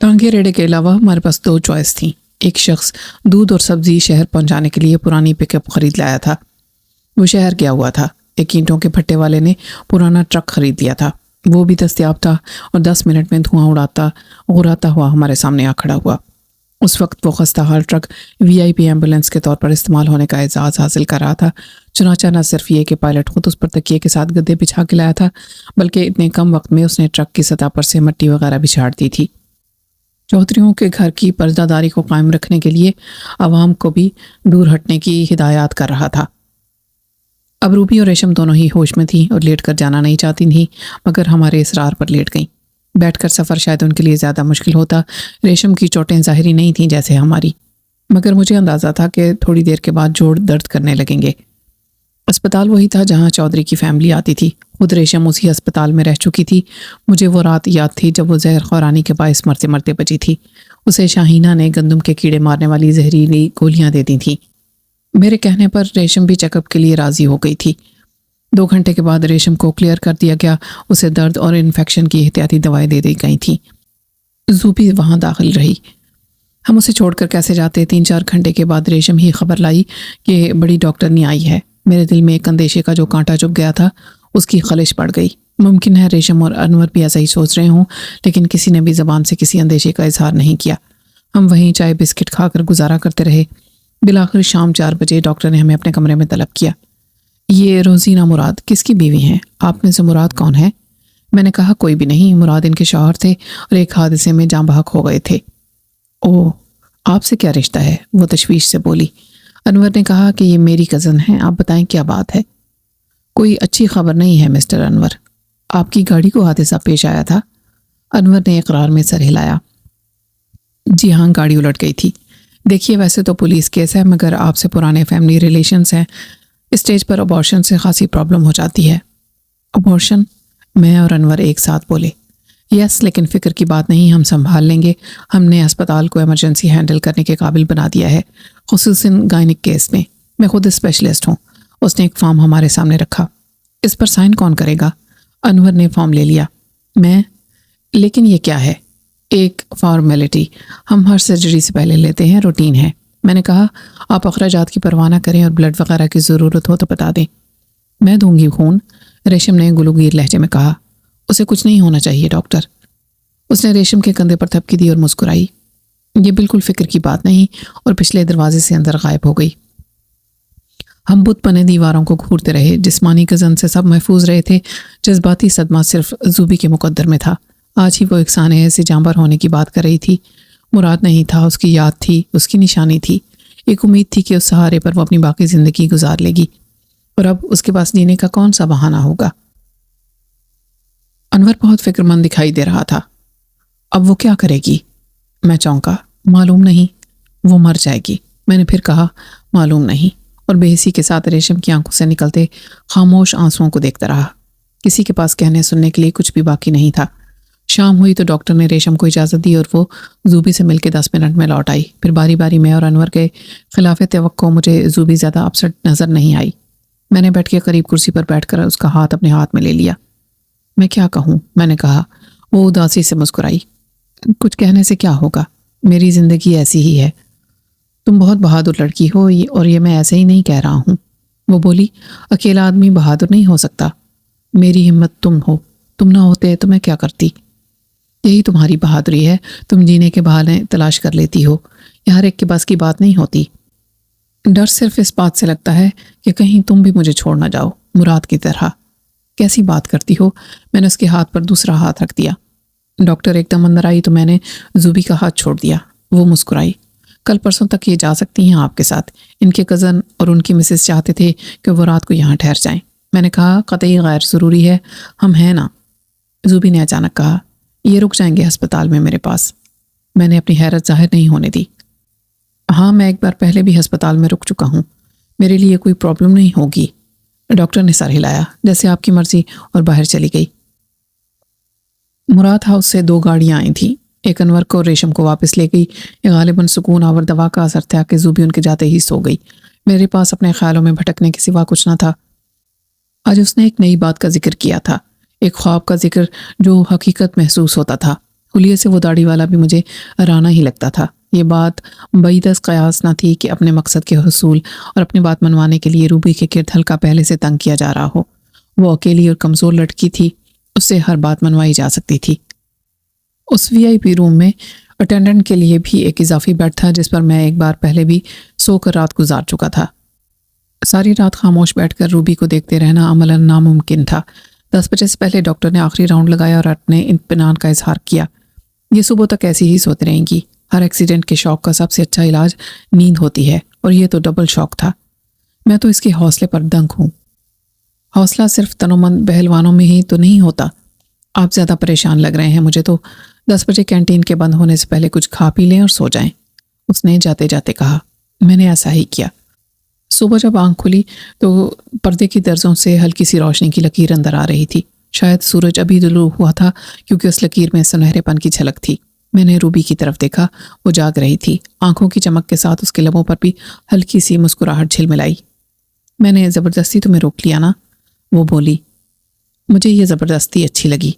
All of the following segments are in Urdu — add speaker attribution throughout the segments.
Speaker 1: ٹانگے ریڑے کے علاوہ ہمارے پاس دو چوائس تھیں۔ ایک شخص دودھ اور سبزی شہر پہنچانے کے لیے پرانی پک اپ خرید لایا تھا۔ وہ شہر گیا ہوا تھا۔ ایک اینٹوں کے بھٹے والے نے پرانا ٹرک خرید لیا تھا، وہ بھی دستیاب تھا اور 10 منٹ میں دھواں اڑاتا ہوا ہمارے سامنے آ کھڑا ہوا۔ اس وقت وہ خستہ حال ٹرک VIP ایمبولینس کے طور پر استعمال ہونے کا اعزاز حاصل کر رہا تھا۔ چنانچہ نہ صرف یہ کہ پائلٹ خود اس پر تکیے کے ساتھ گدے بچھا کے لایا تھا، بلکہ اتنے کم وقت میں اس نے ٹرک کی سطح پر سے مٹی وغیرہ بھی جھاڑ دی تھی۔ چودھریوں کے گھر کی پردہ داری کو قائم رکھنے کے لیے عوام کو بھی دور ہٹنے کی ہدایات کر رہا تھا۔ اب روبی اور ریشم دونوں ہی ہوش میں تھیں اور لیٹ کر جانا نہیں چاہتی تھیں، مگر ہمارے اصرار پر لیٹ گئیں۔ بیٹھ کر سفر شاید ان کے لیے زیادہ مشکل ہوتا۔ ریشم کی چوٹیں ظاہری نہیں تھیں جیسے ہماری، مگر مجھے اندازہ تھا کہ تھوڑی دیر کے بعد جوڑ درد کرنے لگیں گے۔ اسپتال وہی تھا جہاں چودھری کی فیملی آتی تھی۔ خود ریشم اسی اسپتال میں رہ چکی تھی۔ مجھے وہ رات یاد تھی جب وہ زہر خورانی کے باعث مرتے مرتے بچی تھی۔ اسے شاہینہ نے گندم کے کیڑے مارنے والی زہریلی گولیاں دے دی تھیں۔ میرے کہنے پر ریشم بھی چیک اپ کے لیے راضی ہو گئی تھی۔ 2 گھنٹے کے بعد ریشم کو کلیئر کر دیا گیا۔ اسے درد اور انفیکشن کی احتیاطی دوائیں دے دی گئی تھیں۔ زوبی وہاں داخل رہی۔ ہم اسے چھوڑ کر کیسے جاتے؟ 3-4 گھنٹے کے بعد ریشم ہی خبر لائی کہ بڑی ڈاکٹرنی آئی ہے۔ میرے دل میں ایک اندیشے کا جو کانٹا چبھ گیا تھا اس کی خلش پڑ گئی۔ ممکن ہے ریشم اور انور بھی ایسا ہی سوچ رہے ہوں، لیکن کسی نے بھی زبان سے کسی اندیشے کا اظہار نہیں کیا۔ ہم وہیں چائے بسکٹ کھا کر گزارا کرتے رہے۔ بالآخر شام 4 بجے ڈاکٹر نے ہمیں اپنے کمرے میں طلب کیا۔ یہ روزینہ مراد کس کی بیوی ہیں؟ آپ میں سے مراد کون ہے؟ میں نے کہا کوئی بھی نہیں، مراد ان کے شوہر تھے اور ایک حادثے میں جاں بحق ہو گئے تھے۔ اوہ، آپ سے کیا رشتہ ہے؟ وہ تشویش سے بولی۔ انور نے کہا کہ یہ میری کزن ہے، آپ بتائیں کیا بات ہے؟ کوئی اچھی خبر نہیں ہے مسٹر انور، آپ کی گاڑی کو حادثہ پیش آیا تھا؟ انور نے اقرار میں سر ہلایا۔ جی ہاں، گاڑی الٹ گئی تھی۔ دیکھیے ویسے تو پولیس کیس ہے، مگر آپ سے پرانے فیملی ریلیشنز ہیں، اسٹیج پر ابارشن سے خاصی پرابلم ہو جاتی ہے۔ ابارشن؟ میں اور انور ایک ساتھ بولے۔ یس، لیکن فکر کی بات نہیں، ہم سنبھال لیں گے۔ ہم نے اسپتال کو ایمرجنسی ہینڈل کرنے کے قابل بنا دیا ہے، خصوصاً گائنک کیس میں۔ میں خود اسپیشلسٹ ہوں۔ اس نے ایک فارم ہمارے سامنے رکھا۔ اس پر سائن کون کرے گا؟ انور نے فارم لے لیا۔ میں؟ لیکن یہ کیا ہے؟ ایک فارمیلٹی ہم ہر سرجری سے پہلے لیتے ہیں، روٹین ہے۔ میں نے کہا آپ اخراجات کی پرواہ نہ کریں اور بلڈ وغیرہ کی ضرورت ہو تو بتا دیں۔ میں دوں گی خون، ریشم نے گلوگیر لہجے میں کہا۔ اسے کچھ نہیں ہونا چاہیے ڈاکٹر۔ اس نے ریشم کے کندھے پر تھپکی دی اور مسکرائی۔ یہ بالکل فکر کی بات نہیں، اور پچھلے دروازے سے اندر غائب ہو گئی۔ ہم بت بنے دیواروں کو گھورتے رہے۔ جسمانی گزن سے سب محفوظ رہے تھے، جذباتی صدمہ صرف زوبی کے مقدر میں تھا۔ آج ہی وہ ایک سانحے سے جانبر ہونے کی بات کر رہی تھی۔ مراد نہیں تھا، اس کی یاد تھی، اس کی نشانی تھی۔ ایک امید تھی کہ اس سہارے پر وہ اپنی باقی زندگی گزار لے گی، اور اب اس کے پاس جینے کا کون سا بہانہ ہوگا؟ انور بہت فکر مند دکھائی دے رہا تھا۔ اب وہ کیا کرے گی؟ میں چونکا۔ معلوم نہیں، وہ مر جائے گی۔ میں نے پھر کہا معلوم نہیں، اور بے حسی کے ساتھ ریشم کی آنکھوں سے نکلتے خاموش آنسوؤں کو دیکھتا رہا۔ کسی کے پاس کہنے سننے کے لیے کچھ بھی باقی نہیں تھا۔ شام ہوئی تو ڈاکٹر نے ریشم کو اجازت دی اور وہ زوبی سے مل کے 10 منٹ میں لوٹ آئی۔ پھر باری باری میں اور انور کے خلاف توقع مجھے زوبی زیادہ اپسٹ نظر نہیں آئی۔ میں نے بیٹھ کے قریب کرسی پر بیٹھ کر اس کا ہاتھ اپنے ہاتھ میں لے لیا۔ میں کیا کہوں؟ میں نے کہا۔ وہ اداسی سے مسکرائی۔ کچھ کہنے سے کیا ہوگا؟ میری زندگی ایسی ہی ہے۔ تم بہت بہادر لڑکی ہو، اور یہ میں ایسے ہی نہیں کہہ رہا ہوں۔ وہ بولی، اکیلا آدمی بہادر نہیں ہو سکتا۔ میری ہمت تم ہو، تم نہ ہوتے تو میں کیا کرتی؟ یہی تمہاری بہادری ہے، تم جینے کے بہانے تلاش کر لیتی ہو۔ یہ ہر ایک کے بس کی بات نہیں ہوتی۔ ڈر صرف اس بات سے لگتا ہے کہ کہیں تم بھی مجھے چھوڑ نہ جاؤ، مراد کی طرح۔ کیسی بات کرتی ہو؟ میں نے اس کے ہاتھ پر دوسرا ہاتھ رکھ دیا۔ ڈاکٹر ایک دم اندر آئی تو میں نے زوبی کا ہاتھ چھوڑ دیا۔ وہ مسکرائی۔ کل پرسوں تک یہ جا سکتی ہیں آپ کے ساتھ۔ ان کے کزن اور ان کی مسز چاہتے تھے کہ وہ رات کو یہاں ٹھہر جائیں۔ میں نے کہا قطعی غیر ضروری ہے، ہم ہیں نا۔ زوبی نے اچانک کہا، یہ رک جائیں گے ہسپتال میں میرے پاس۔ میں نے اپنی حیرت ظاہر نہیں ہونے دی۔ ہاں، میں ایک بار پہلے بھی ہسپتال میں رک چکا ہوں، میرے لیے کوئی پرابلم نہیں ہوگی۔ ڈاکٹر نے سر ہلایا۔ جیسے آپ کی مرضی، اور باہر چلی گئی۔ مراد ہاؤس سے 2 گاڑیاں آئی تھیں، ایک انور کو اور ریشم کو واپس لے گئی۔ یہ غالباً سکون آور دوا کا اثر تھا کہ زوبی ان کے جاتے ہی سو گئی۔ میرے پاس اپنے خیالوں میں بھٹکنے کے سوا کچھ نہ تھا۔ آج اس نے ایک نئی بات کا ذکر کیا تھا، ایک خواب کا ذکر جو حقیقت محسوس ہوتا تھا۔ کلیے سے وہ داڑھی والا بھی مجھے رانا ہی لگتا تھا۔ یہ بات بعید از قیاس نہ تھی کہ اپنے مقصد کے حصول اور اپنی بات منوانے کے لیے روبی کے گرد ہلکا پہلے سے تنگ کیا جا رہا ہو۔ وہ اکیلی اور کمزور لڑکی تھی، اس سے ہر بات منوائی جا سکتی تھی۔ اس وی آئی پی روم میں اٹینڈنٹ کے لیے بھی ایک اضافی بیڈ تھا جس پر میں ایک بار پہلے بھی سو کر رات گزار چکا تھا۔ ساری رات خاموش بیٹھ کر روبی کو دیکھتے رہنا عملاً ناممکن تھا۔ 10 بجے سے پہلے ڈاکٹر نے آخری راؤنڈ لگایا اور اپنے اطمینان کا اظہار کیا۔ یہ صبح تک ایسی ہی سوتے رہیں گی۔ ہر ایکسیڈنٹ کے شوق کا سب سے اچھا علاج نیند ہوتی ہے، اور یہ تو ڈبل شوق تھا۔ میں تو اس کے حوصلے پر دنگ ہوں۔ حوصلہ صرف تنومند پہلوانوں میں ہی تو نہیں ہوتا۔ آپ زیادہ پریشان لگ رہے ہیں، مجھے تو 10 بجے کینٹین کے بند ہونے سے پہلے کچھ کھا پی لیں اور سو جائیں، اس نے جاتے جاتے کہا۔ میں نے ایسا ہی کیا۔ صبح جب آنکھ کھلی تو پردے کی درزوں سے ہلکی سی روشنی کی لکیر اندر آ رہی تھی۔ شاید سورج ابھی طلوع ہوا تھا کیونکہ اس لکیر میں سنہرے پن کی جھلک تھی۔ میں نے روبی کی طرف دیکھا، وہ جاگ رہی تھی۔ آنکھوں کی چمک کے ساتھ اس کے لبوں پر بھی ہلکی سی مسکراہٹ جھلملائی۔ میں نے زبردستی تمہیں روک لیا نا؟ وہ بولی۔ مجھے یہ زبردستی اچھی لگی۔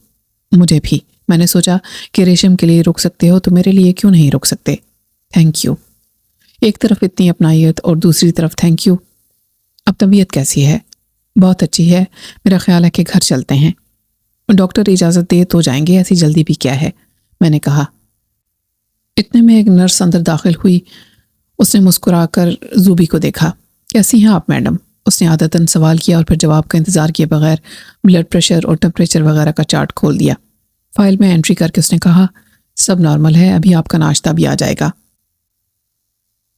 Speaker 1: مجھے بھی۔ میں نے سوچا کہ ریشم کے لیے رک سکتے ہو تو میرے لیے کیوں نہیں رک سکتے؟ Thank you. ایک طرف اتنی اپنائیت اور دوسری طرف تھینک یو۔ اب طبیعت کیسی ہے؟ بہت اچھی ہے۔ میرا خیال ہے کہ گھر چلتے ہیں۔ ڈاکٹر اجازت دے تو جائیں گے، ایسی جلدی بھی کیا ہے؟ میں نے کہا۔ اتنے میں ایک نرس اندر داخل ہوئی۔ اس نے مسکرا کر زوبی کو دیکھا۔ کیسی ہیں آپ میڈم؟ اس نے عادتاً سوال کیا اور پھر جواب کا انتظار کیے بغیر بلڈ پریشر اور ٹمپریچر وغیرہ کا چارٹ کھول دیا۔ فائل میں انٹری کر کے اس نے کہا، سب نارمل ہے، ابھی آپ کا ناشتہ بھی آ جائے گا۔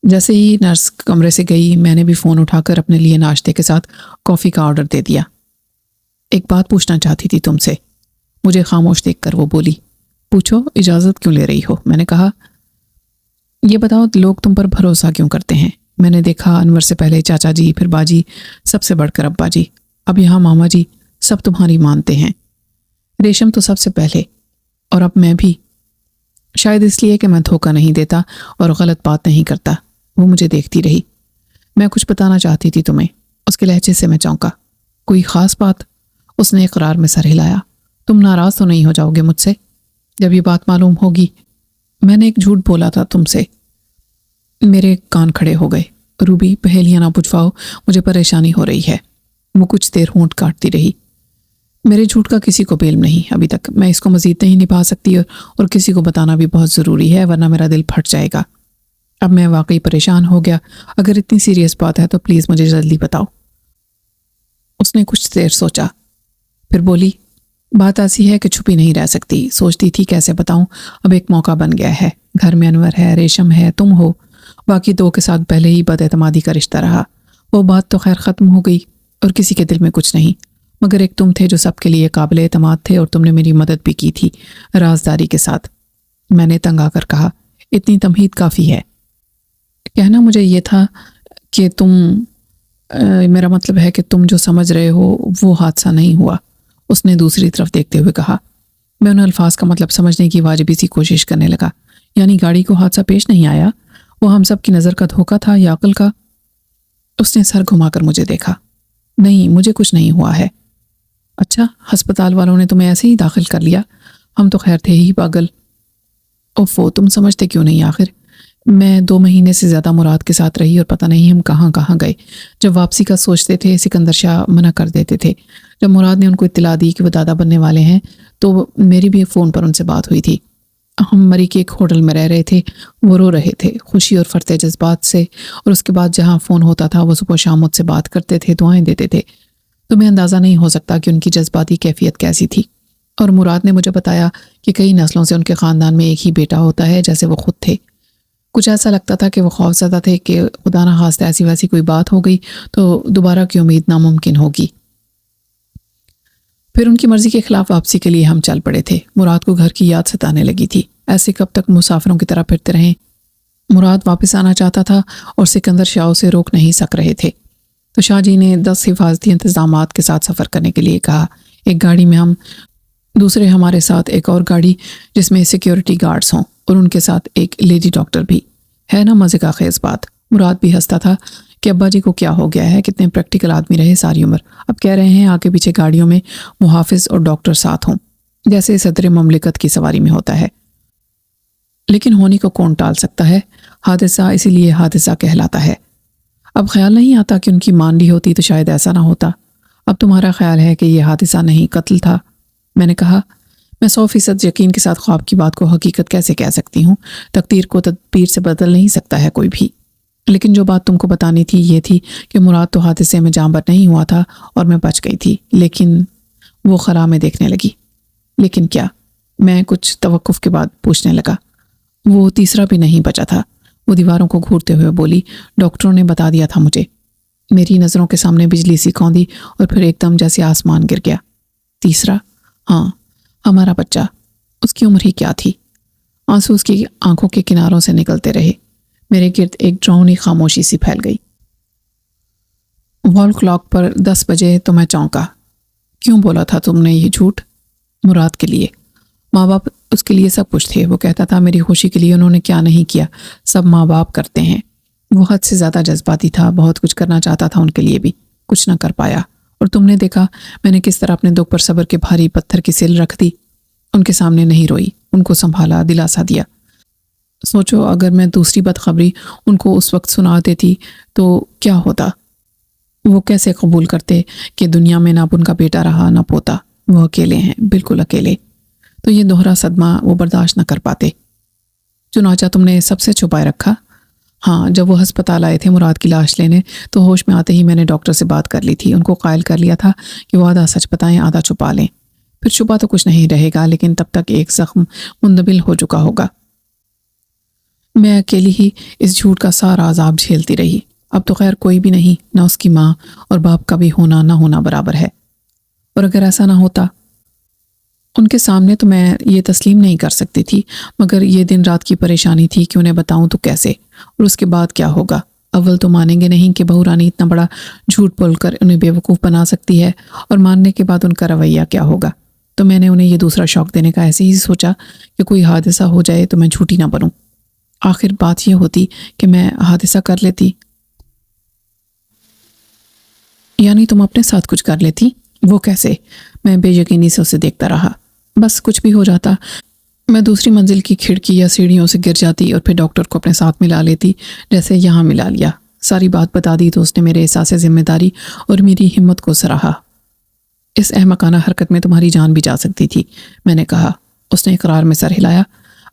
Speaker 1: جیسے ہی نرس کمرے سے گئی، میں نے بھی فون اٹھا کر اپنے لیے ناشتے کے ساتھ کافی کا آرڈر دے دیا۔ ایک بات پوچھنا چاہتی تھی تم سے۔ مجھے خاموش دیکھ کر وہ بولی۔ پوچھو، اجازت کیوں لے رہی ہو؟ میں نے کہا۔ یہ بتاؤ لوگ تم پر بھروسہ کیوں کرتے ہیں؟ میں نے دیکھا انور سے پہلے چاچا جی، پھر باجی، سب سے بڑھ کر ابا جی، اب یہاں ماما جی، سب تمہاری مانتے ہیں۔ ریشم تو سب سے پہلے، اور اب میں بھی۔ شاید اس لیے کہ میں دھوکہ نہیں دیتا اور غلط بات نہیں کرتا۔ وہ مجھے دیکھتی رہی۔ میں کچھ بتانا چاہتی تھی تمہیں۔ اس کے لہجے سے میں چونکا۔ کوئی خاص بات؟ اس نے اقرار میں سر ہلایا۔ تم ناراض تو نہیں ہو جاؤ گے مجھ سے جب یہ بات معلوم ہوگی؟ میں نے ایک جھوٹ بولا تھا تم سے۔ میرے کان کھڑے ہو گئے۔ روبی، پہیلیاں نہ پچھواؤ، مجھے پریشانی ہو رہی ہے۔ وہ کچھ دیر ہونٹ کاٹتی رہی۔ میرے جھوٹ کا کسی کو علم نہیں ابھی تک۔ میں اس کو مزید نہیں نبھا سکتی اور کسی کو بتانا بھی بہت ضروری ہے، ورنہ میرا دل پھٹ جائے گا۔ اب میں واقعی پریشان ہو گیا۔ اگر اتنی سیریس بات ہے تو پلیز مجھے جلدی بتاؤ۔ اس نے کچھ دیر سوچا، پھر بولی، بات ایسی ہے کہ چھپی نہیں رہ سکتی۔ سوچتی تھی کیسے بتاؤں، اب ایک موقع بن گیا ہے۔ گھر میں انور ہے، ریشم ہے، تم ہو، باقی 2 کے ساتھ پہلے ہی بد اعتمادی کا رشتہ رہا۔ وہ بات تو خیر ختم ہو گئی اور کسی کے دل میں کچھ نہیں، مگر ایک تم تھے جو سب کے لیے قابل اعتماد تھے، اور تم نے میری مدد بھی کی تھی رازداری کے ساتھ۔ میں نے تنگ آ کر کہا، اتنی تمہید کافی ہے۔ کہنا مجھے یہ تھا کہ میرا مطلب ہے کہ تم جو سمجھ رہے ہو وہ حادثہ نہیں ہوا۔ اس نے دوسری طرف دیکھتے ہوئے کہا۔ میں ان الفاظ کا مطلب سمجھنے کی واجبی سی کوشش کرنے لگا۔ یعنی گاڑی کو حادثہ پیش نہیں آیا، وہ ہم سب کی نظر کا دھوکہ تھا یا عقل کا؟ اس نے سر گھما کر مجھے دیکھا۔ نہیں، مجھے کچھ نہیں ہوا ہے۔ اچھا، ہسپتال والوں نے تمہیں ایسے ہی داخل کر لیا؟ ہم تو خیر تھے ہی پاگل۔ اوفو، تم سمجھتے کیوں نہیں آخر؟ میں 2 مہینے سے زیادہ مراد کے ساتھ رہی اور پتہ نہیں ہم کہاں کہاں گئے۔ جب واپسی کا سوچتے تھے سکندر شاہ منع کر دیتے تھے۔ جب مراد نے ان کو اطلاع دی کہ وہ دادا بننے والے ہیں تو میری بھی فون پر ان سے بات ہوئی تھی۔ ہم مری کے ایک ہوٹل میں رہ رہے تھے۔ وہ رو رہے تھے خوشی اور فرتے جذبات سے، اور اس کے بعد جہاں فون ہوتا تھا وہ صبح شام مجھ سے بات کرتے تھے، دعائیں دیتے تھے۔ تمہیں اندازہ نہیں ہو سکتا کہ ان کی جذباتی کیفیت کیسی تھی۔ اور مراد نے مجھے بتایا کہ کئی نسلوں سے ان کے خاندان میں ایک ہی بیٹا ہوتا ہے جیسے وہ خود تھے۔ کچھ ایسا لگتا تھا کہ وہ خوفزدہ تھے کہ خدا نہ خواستہ ایسی ویسی کوئی بات ہو گئی تو دوبارہ کی امید ناممکن ہوگی۔ پھر ان کی مرضی کے خلاف واپسی کے لیے ہم چل پڑے تھے۔ مراد کو گھر کی یاد ستانے لگی تھی۔ ایسے کب تک مسافروں کی طرح پھرتے رہیں؟ مراد واپس آنا چاہتا تھا اور سکندر شاہ اسے روک نہیں سک رہے تھے، تو شاہ جی نے 10 حفاظتی انتظامات کے ساتھ سفر کرنے کے لیے کہا۔ ایک گاڑی میں ہم، دوسرے ہمارے ساتھ ایک اور گاڑی جس میں سیکیورٹی گارڈز ہوں، اور ان کے ساتھ ایک لیڈی ڈاکٹر بھی۔ ہے نا مزے کا خیز بات؟ مراد بھی ہنستا تھا کہ ابا جی کو کیا ہو گیا ہے، کتنے پریکٹیکل آدمی رہے ساری عمر، اب کہہ رہے ہیں آگے پیچھے گاڑیوں میں محافظ اور ڈاکٹر ساتھ ہوں، جیسے صدر مملکت کی سواری میں ہوتا ہے۔ لیکن ہونے کو کون ٹال سکتا ہے؟ حادثہ اسی لیے حادثہ کہلاتا ہے۔ اب خیال نہیں آتا کہ ان کی مان لی ہوتی تو شاید ایسا نہ ہوتا۔ اب تمہارا خیال ہے کہ یہ حادثہ نہیں قتل تھا؟ میں نے کہا، میں 100% یقین کے ساتھ خواب کی بات کو حقیقت کیسے کہہ سکتی ہوں؟ تقدیر کو تدبیر سے بدل نہیں سکتا ہے کوئی بھی۔ لیکن جو بات تم کو بتانی تھی یہ تھی کہ مراد تو حادثے میں جاں بر نہیں ہوا تھا اور میں بچ گئی تھی، لیکن وہ خلا میں دیکھنے لگی۔ لیکن کیا؟ میں کچھ توقف کے بعد پوچھنے لگا۔ وہ تیسرا بھی نہیں بچا تھا، وہ دیواروں کو گھورتے ہوئے بولی۔ ڈاکٹروں نے بتا دیا تھا مجھے۔ میری نظروں کے سامنے بجلی سی کوندی اور پھر ایک دم جیسے آسمان گر گیا۔ تیسرا؟ ہاں، ہمارا بچہ۔ اس کی عمر ہی کیا تھی؟ آنسو اس کی آنکھوں کے کناروں سے نکلتے رہے۔ میرے گرد ایک ڈراؤنی خاموشی سی پھیل گئی۔ وال کلاک پر 10 بجے تو میں چونکا۔ کیوں بولا تھا تم نے یہ جھوٹ؟ مراد کے لیے۔ ماں باپ اس کے لیے سب کچھ تھے۔ وہ کہتا تھا میری خوشی کے لیے انہوں نے کیا نہیں کیا، سب ماں باپ کرتے ہیں۔ وہ حد سے زیادہ جذباتی تھا، بہت کچھ کرنا چاہتا تھا ان کے لیے بھی، کچھ نہ کر پایا۔ اور تم نے دیکھا میں نے کس طرح اپنے دکھ پر صبر کے بھاری پتھر کی سل رکھ دی۔ ان کے سامنے نہیں روئی، ان کو سنبھالا، دلاسا دیا۔ سوچو اگر میں دوسری بدخبری ان کو اس وقت سنا دیتی تو کیا ہوتا؟ وہ کیسے قبول کرتے کہ دنیا میں نہ ان کا بیٹا رہا نہ پوتا؟ وہ اکیلے ہیں، بالکل اکیلے۔ تو یہ دوہرا صدمہ وہ برداشت نہ کر پاتے۔ چنانچہ تم نے سب سے چھپائے رکھا؟ ہاں، جب وہ ہسپتال آئے تھے مراد کی لاش لینے تو ہوش میں آتے ہی میں نے ڈاکٹر سے بات کر لی تھی۔ ان کو قائل کر لیا تھا کہ وہ آدھا سچ بتائیں آدھا چھپا لیں۔ پھر چھپا تو کچھ نہیں رہے گا، لیکن تب تک ایک زخم مندمل ہو چکا ہوگا۔ میں اکیلی ہی اس جھوٹ کا سارا عذاب جھیلتی رہی۔ اب تو خیر کوئی بھی نہیں، نہ اس کی ماں اور باپ کا بھی ہونا نہ ہونا برابر ہے۔ اور اگر ایسا نہ ہوتا، ان کے سامنے تو میں یہ تسلیم نہیں کر سکتی تھی، مگر یہ دن رات کی پریشانی تھی کہ انہیں بتاؤں تو کیسے، اور اس کے بعد کیا ہوگا؟ اول تو مانیں گے نہیں کہ بہو رانی اتنا بڑا جھوٹ بول کر انہیں بیوقوف بنا سکتی ہے، اور ماننے کے بعد ان کا رویہ کیا ہوگا؟ تو میں نے انہیں یہ دوسرا شوق دینے کا ایسے ہی سوچا کہ کوئی حادثہ ہو جائے تو میں جھوٹی نہ بنوں۔ آخر بات یہ ہوتی کہ میں حادثہ کر لیتی۔ یعنی تم اپنے ساتھ کچھ کر لیتی؟ وہ کیسے؟ میں بے یقینی سے اسے دیکھتا رہا۔ بس کچھ بھی ہو جاتا، میں دوسری منزل کی کھڑکی یا سیڑھیوں سے گر جاتی اور پھر ڈاکٹر کو اپنے ساتھ ملا لیتی، جیسے یہاں ملا لیا۔ ساری بات بتا دی تو اس نے میرے احساس ذمہ داری اور میری ہمت کو سراہا۔ اس احمقانہ حرکت میں تمہاری جان بھی جا سکتی تھی، میں نے کہا۔ اس نے اقرار میں سر ہلایا۔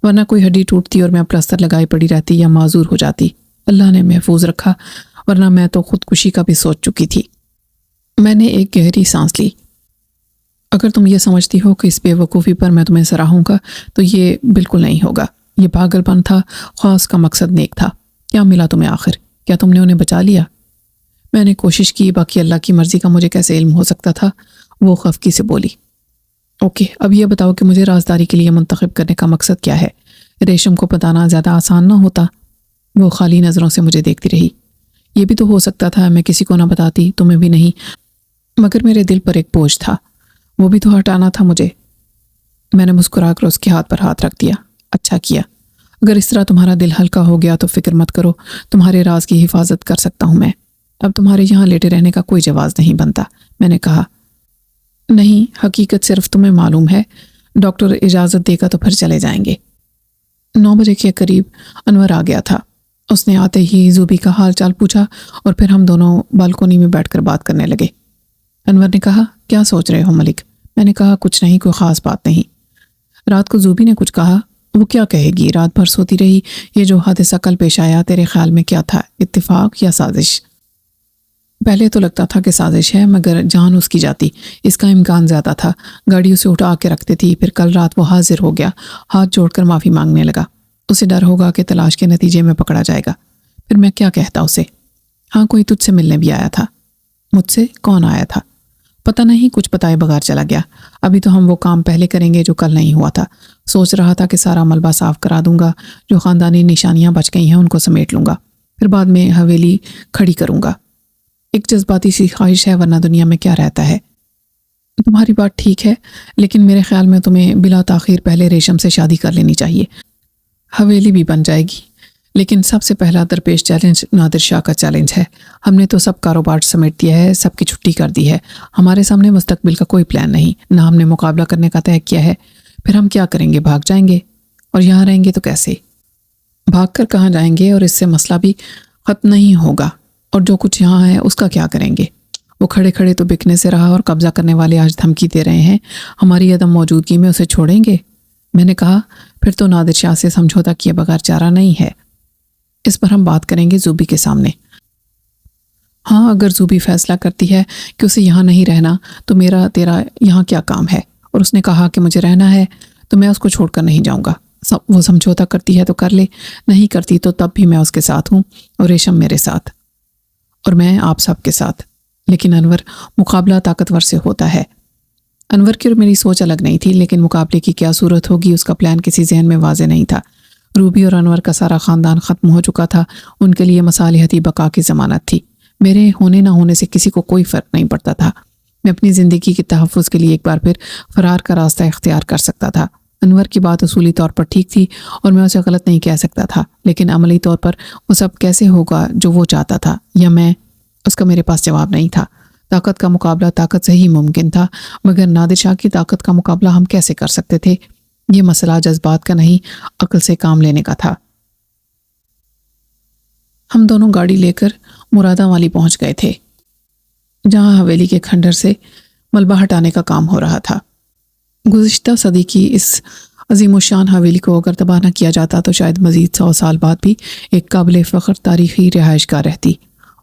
Speaker 1: ورنہ کوئی ہڈی ٹوٹتی اور میں پلستر لگائی پڑی رہتی یا معذور ہو جاتی۔ اللہ نے محفوظ رکھا، ورنہ میں تو خودکشی کا بھی سوچ چکی تھی۔ میں نے ایک گہری سانس لی۔ اگر تم یہ سمجھتی ہو کہ اس بے وقوفی پر میں تمہیں سراہوں گا تو یہ بالکل نہیں ہوگا۔ یہ پاگل پن تھا، خاص کا مقصد نیک تھا۔ کیا ملا تمہیں آخر؟ کیا تم نے انہیں بچا لیا؟ میں نے کوشش کی، باقی اللہ کی مرضی کا مجھے کیسے علم ہو سکتا تھا؟ وہ خفگی سے بولی۔ اوکے، اب یہ بتاؤ کہ مجھے رازداری کے لیے منتخب کرنے کا مقصد کیا ہے؟ ریشم کو بتانا زیادہ آسان نہ ہوتا؟ وہ خالی نظروں سے مجھے دیکھتی رہی۔ یہ بھی تو ہو سکتا تھا میں کسی کو نہ بتاتی، تمہیں بھی نہیں، مگر میرے دل پر ایک بوجھ تھا، وہ بھی تو ہٹانا تھا مجھے۔ میں نے مسکرا کر اس کے ہاتھ پر ہاتھ رکھ دیا۔ اچھا کیا، اگر اس طرح تمہارا دل ہلکا ہو گیا تو فکر مت کرو، تمہارے راز کی حفاظت کر سکتا ہوں میں۔ اب تمہارے یہاں لیٹے رہنے کا کوئی جواز نہیں بنتا، میں نے کہا۔ نہیں، حقیقت صرف تمہیں معلوم ہے، ڈاکٹر اجازت دے گا تو پھر چلے جائیں گے۔ 9 بجے کے قریب انور آ گیا تھا۔ اس نے آتے ہی زوبی کا حال چال پوچھا اور پھر ہم دونوں بالکونی میں بیٹھ کر بات کرنے لگے۔ انور نے کہا، کیا سوچ رہے ہو ملک؟ میں نے کہا، کچھ نہیں، کوئی خاص بات نہیں۔ رات کو زوبی نے کچھ کہا؟ وہ کیا کہے گی، رات بھر سوتی رہی۔ یہ جو حادثہ کل پیش آیا تیرے خیال میں کیا تھا، اتفاق یا سازش؟ پہلے تو لگتا تھا کہ سازش ہے، مگر جان اس کی جاتی، اس کا امکان زیادہ تھا۔ گاڑی اسے اٹھا کے رکھتے تھی، پھر کل رات وہ حاضر ہو گیا، ہاتھ جوڑ کر معافی مانگنے لگا۔ اسے ڈر ہوگا کہ تلاش کے نتیجے میں پکڑا جائے گا۔ پھر میں کیا کہتا اسے؟ ہاں، کوئی تجھ سے ملنے بھی آیا تھا۔ مجھ سے؟ کون آیا تھا؟ پتہ نہیں، کچھ بتائے بغیر چلا گیا۔ ابھی تو ہم وہ کام پہلے کریں گے جو کل نہیں ہوا تھا۔ سوچ رہا تھا کہ سارا ملبہ صاف کرا دوں گا، جو خاندانی نشانیاں بچ گئی ہیں ان کو سمیٹ لوں گا، پھر بعد میں حویلی کھڑی کروں گا۔ ایک جذباتی سی خواہش ہے، ورنہ دنیا میں کیا رہتا ہے۔ تمہاری بات ٹھیک ہے، لیکن میرے خیال میں تمہیں بلا تاخیر پہلے ریشم سے شادی کر لینی چاہیے۔ حویلی بھی بن جائے گی، لیکن سب سے پہلا درپیش چیلنج نادر شاہ کا چیلنج ہے۔ ہم نے تو سب کاروبار سمیٹ دیا ہے، سب کی چھٹی کر دی ہے، ہمارے سامنے مستقبل کا کوئی پلان نہیں، نہ ہم نے مقابلہ کرنے کا طے کیا ہے۔ پھر ہم کیا کریں گے؟ بھاگ جائیں گے، اور یہاں رہیں گے تو کیسے؟ بھاگ کر کہاں جائیں گے اور اس سے مسئلہ بھی ختم نہیں ہوگا، اور جو کچھ یہاں ہے اس کا کیا کریں گے؟ وہ کھڑے کھڑے تو بکنے سے رہا اور قبضہ کرنے والے آج دھمکی دے رہے ہیں، ہماری عدم موجودگی میں اسے چھوڑیں گے؟ میں نے کہا پھر تو نادر شاہ سے سمجھوتا کیے بغیر چارہ نہیں ہے، اس پر ہم بات کریں گے زوبی کے سامنے۔ ہاں، اگر زوبی فیصلہ کرتی ہے کہ اسے یہاں نہیں رہنا تو میرا تیرا یہاں کیا کام ہے؟ اور اس نے کہا کہ مجھے رہنا ہے تو میں اس کو چھوڑ کر نہیں جاؤں گا۔ وہ سمجھوتا کرتی ہے تو کر لے، نہیں کرتی تو تب بھی میں اس کے ساتھ ہوں، اور ریشم میرے ساتھ، اور میں آپ سب کے ساتھ۔ لیکن انور، مقابلہ طاقتور سے ہوتا ہے۔ انور کی اور میری سوچ الگ نہیں تھی، لیکن مقابلے کی کیا صورت ہوگی اس کا پلان کسی ذہن میں واضح نہیں تھا۔ روبی اور انور کا سارا خاندان ختم ہو چکا تھا، ان کے لیے مصالحتی بقا کی ضمانت تھی۔ میرے ہونے نہ ہونے سے کسی کو کوئی فرق نہیں پڑتا تھا۔ میں اپنی زندگی کے تحفظ کے لیے ایک بار پھر فرار کا راستہ اختیار کر سکتا تھا۔ انور کی بات اصولی طور پر ٹھیک تھی اور میں اسے غلط نہیں کہہ سکتا تھا، لیکن عملی طور پر وہ سب کیسے ہوگا جو وہ چاہتا تھا، یا میں، اس کا میرے پاس جواب نہیں تھا۔ طاقت کا مقابلہ طاقت سے ہی ممکن تھا، مگر نادر شاہ کی طاقت کا مقابلہ ہم کیسے کر سکتے تھے؟ یہ مسئلہ جذبات کا نہیں، عقل سے کام لینے کا تھا۔ ہم دونوں گاڑی لے کر مرادہ والی پہنچ گئے تھے، جہاں حویلی کے کھنڈر سے ملبہ ہٹانے کا کام ہو رہا تھا۔ گزشتہ صدی کی اس عظیم الشان حویلی کو اگر تباہ نہ کیا جاتا تو شاید مزید 100 سال بعد بھی ایک قابل فخر تاریخی رہائش گاہ رہتی۔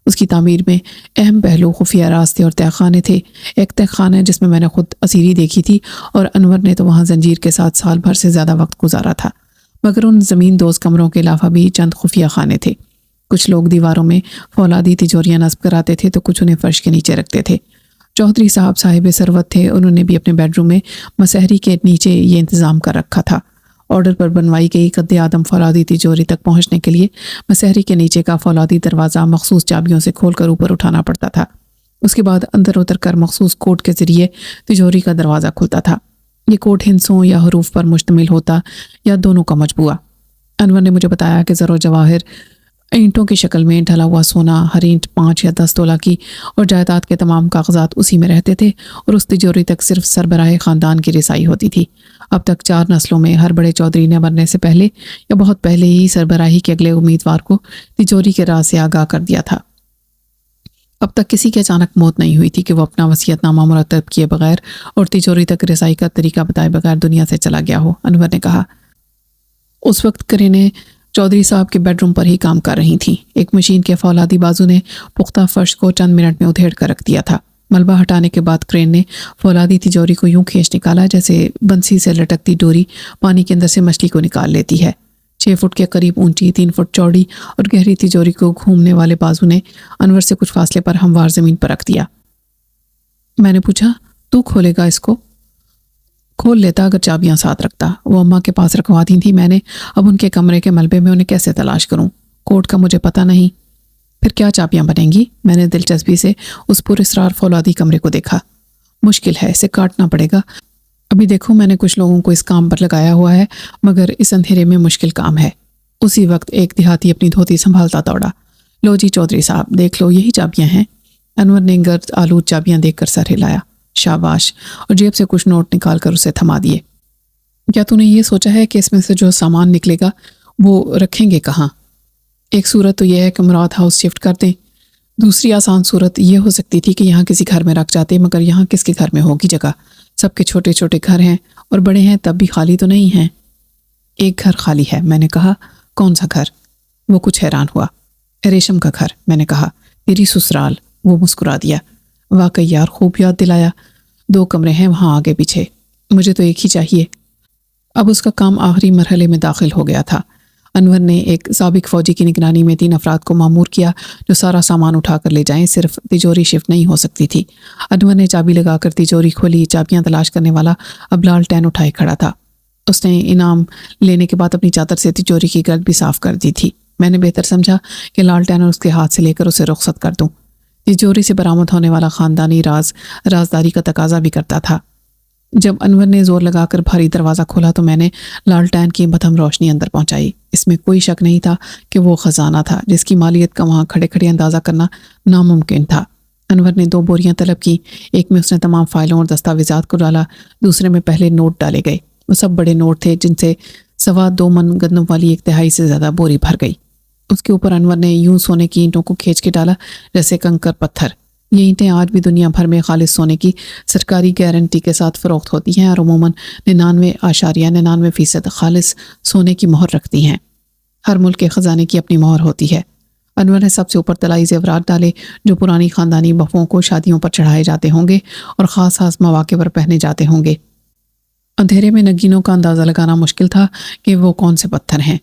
Speaker 1: اس کی تعمیر میں اہم پہلو خفیہ راستے اور تہہ خانے تھے۔ ایک تہہ خانہ جس میں نے خود اسیری دیکھی تھی، اور انور نے تو وہاں زنجیر کے ساتھ سال بھر سے زیادہ وقت گزارا تھا۔ مگر ان زمین دوز کمروں کے علاوہ بھی چند خفیہ خانے تھے۔ کچھ لوگ دیواروں میں فولادی تجوریاں نصب کراتے تھے تو کچھ انہیں فرش کے نیچے رکھتے تھے۔ چودھری صاحب صاحب ثروت تھے، انہوں نے بھی اپنے بیڈ روم میں مسحری کے نیچے یہ انتظام کر رکھا تھا۔ آرڈر پر بنوائی گئی قد آدم فولادی تجوری تک پہنچنے کے لیے مسحری کے نیچے کا فولادی دروازہ مخصوص چابیوں سے کھول کر اوپر اٹھانا پڑتا تھا۔ اس کے بعد اندر اتر کر مخصوص کوڈ کے ذریعے تجوری کا دروازہ کھلتا تھا۔ یہ کوڈ ہندسوں یا حروف پر مشتمل ہوتا، یا دونوں کا مجموعہ۔ انور نے مجھے بتایا کہ زر و جواہر، اینٹوں کی شکل میں ڈھلا ہوا سونا، ہر اینٹ 5 یا 10 تولہ کی، اور جائیداد کے تمام کاغذات اسی میں رہتے تھے، اور اس تجوری تک صرف سربراہ خاندان کی رسائی ہوتی تھی۔ اب تک 4 نسلوں میں ہر بڑے چودھری نے مرنے سے پہلے یا بہت پہلے ہی سربراہی کے اگلے امیدوار کو تجوری کے راز سے آگاہ کر دیا تھا۔ اب تک کسی کی اچانک موت نہیں ہوئی تھی کہ وہ اپنا وصیت نامہ مرتب کیے بغیر اور تجوری تک رسائی کا طریقہ بتائے بغیر دنیا سے چلا گیا ہو، انور نے کہا۔ اس وقت کرینے چودھری صاحب کے بیڈ روم پر ہی کام کر رہی تھیں۔ ایک مشین کے فولادی بازو نے پختہ فرش کو چند منٹ میں ادھیڑ کر رکھ دیا تھا۔ ملبہ ہٹانے کے بعد کرین نے فولادی تجوری کو یوں کھینچ نکالا جیسے بنسی سے لٹکتی ڈوری پانی کے اندر سے مچھلی کو نکال لیتی ہے۔ 6 فٹ کے قریب اونچی، 3 فٹ چوڑی اور گہری تجوری کو گھومنے والے بازو نے انور سے کچھ فاصلے پر ہموار زمین پر رکھ دیا۔ میں نے پوچھا، تو کھولے گا اس کو؟ کھول لیتا اگر چابیاں ساتھ رکھتا، وہ اماں کے پاس رکھوا دی تھی میں نے، اب ان کے کمرے کے ملبے میں انہیں کیسے تلاش کروں؟ کوڈ کا مجھے پتہ نہیں۔ پھر کیا چابیاں بنیں گی؟ میں نے دلچسپی سے اس پر اسرار فولادی کمرے کو دیکھا۔ مشکل ہے، اسے کاٹنا پڑے گا۔ ابھی دیکھو، میں نے کچھ لوگوں کو اس کام پر لگایا ہوا ہے، مگر اس اندھیرے میں مشکل کام ہے۔ اسی وقت ایک دیہاتی اپنی دھوتی سنبھالتا دوڑا۔ لو جی چودھری صاحب، دیکھ لو، یہی چابیاں ہیں۔ انور نے گرد آلود چابیاں دیکھ کر سر ہلایا۔ شاباش، اور جیب سے کچھ نوٹ نکال کر اسے تھما دیے۔ کیا تو نے یہ سوچا ہے کہ اس میں سے جو سامان نکلے گا وہ رکھیں گے کہاں؟ ایک صورت تو یہ ہے کہ مراد ہاؤس شفٹ کر دیں، دوسری آسان صورت یہ ہو سکتی تھی کہ یہاں کسی گھر میں رکھ جاتے، مگر یہاں کس کے گھر میں ہوگی جگہ؟ سب کے چھوٹے چھوٹے گھر ہیں اور بڑے ہیں، تب بھی خالی تو نہیں ہیں۔ ایک گھر خالی ہے، میں نے کہا۔ کون سا گھر؟ وہ کچھ حیران ہوا۔ ریشم کا گھر، میں نے کہا۔ تیری سسرال، وہ مسکرا دیا۔ واقعی یار، خوب یاد دلایا، 2 کمرے ہیں وہاں آگے پیچھے، مجھے تو ایک ہی چاہیے۔ اب اس کا کام آخری مرحلے میں داخل ہو گیا تھا۔ انور نے ایک سابق فوجی کی نگرانی میں 3 افراد کو مامور کیا جو سارا سامان اٹھا کر لے جائیں، صرف تجوری شفٹ نہیں ہو سکتی تھی۔ انور نے چابی لگا کر تجوری کھولی۔ چابیاں تلاش کرنے والا اب لالٹین اٹھائے کھڑا تھا۔ اس نے انعام لینے کے بعد اپنی چادر سے تجوری کی گرد بھی صاف کر دی تھی۔ میں نے بہتر سمجھا کہ لالٹین اس کے ہاتھ سے لے کر اسے رخصت کر دوں۔ تجوری سے برآمد ہونے والا خاندانی رازداری کا تقاضا بھی کرتا تھا۔ جب انور نے زور لگا کر بھاری دروازہ کھولا تو میں نے لالٹین کی مدھم روشنی اندر پہنچائی۔ اس میں کوئی شک نہیں تھا کہ وہ خزانہ تھا جس کی مالیت کا وہاں کھڑے کھڑے اندازہ کرنا ناممکن تھا۔ انور نے 2 بوریاں طلب کی۔ ایک میں اس نے تمام فائلوں اور دستاویزات کو ڈالا، دوسرے میں پہلے نوٹ ڈالے گئے۔ وہ سب بڑے نوٹ تھے جن سے 2 من گندم والی 1/3 سے زیادہ بوری بھر گئی۔ اس کے اوپر انور نے یوں سونے کی اینٹوں کو کھینچ کے ڈالا جیسے کنکر پتھر۔ یہ اینٹیں آج بھی دنیا بھر میں خالص سونے کی سرکاری گارنٹی کے ساتھ فروخت ہوتی ہیں اور عموماً 99.99% خالص سونے کی مہر رکھتی ہیں۔ ہر ملک کے خزانے کی اپنی مہر ہوتی ہے۔ انور نے سب سے اوپر طلائی زیورات ڈالے جو پرانی خاندانی بفوں کو شادیوں پر چڑھائے جاتے ہوں گے اور خاص مواقع پر پہنے جاتے ہوں گے۔ اندھیرے میں نگینوں کا اندازہ لگانا مشکل تھا کہ وہ کون سے پتھر ہیں۔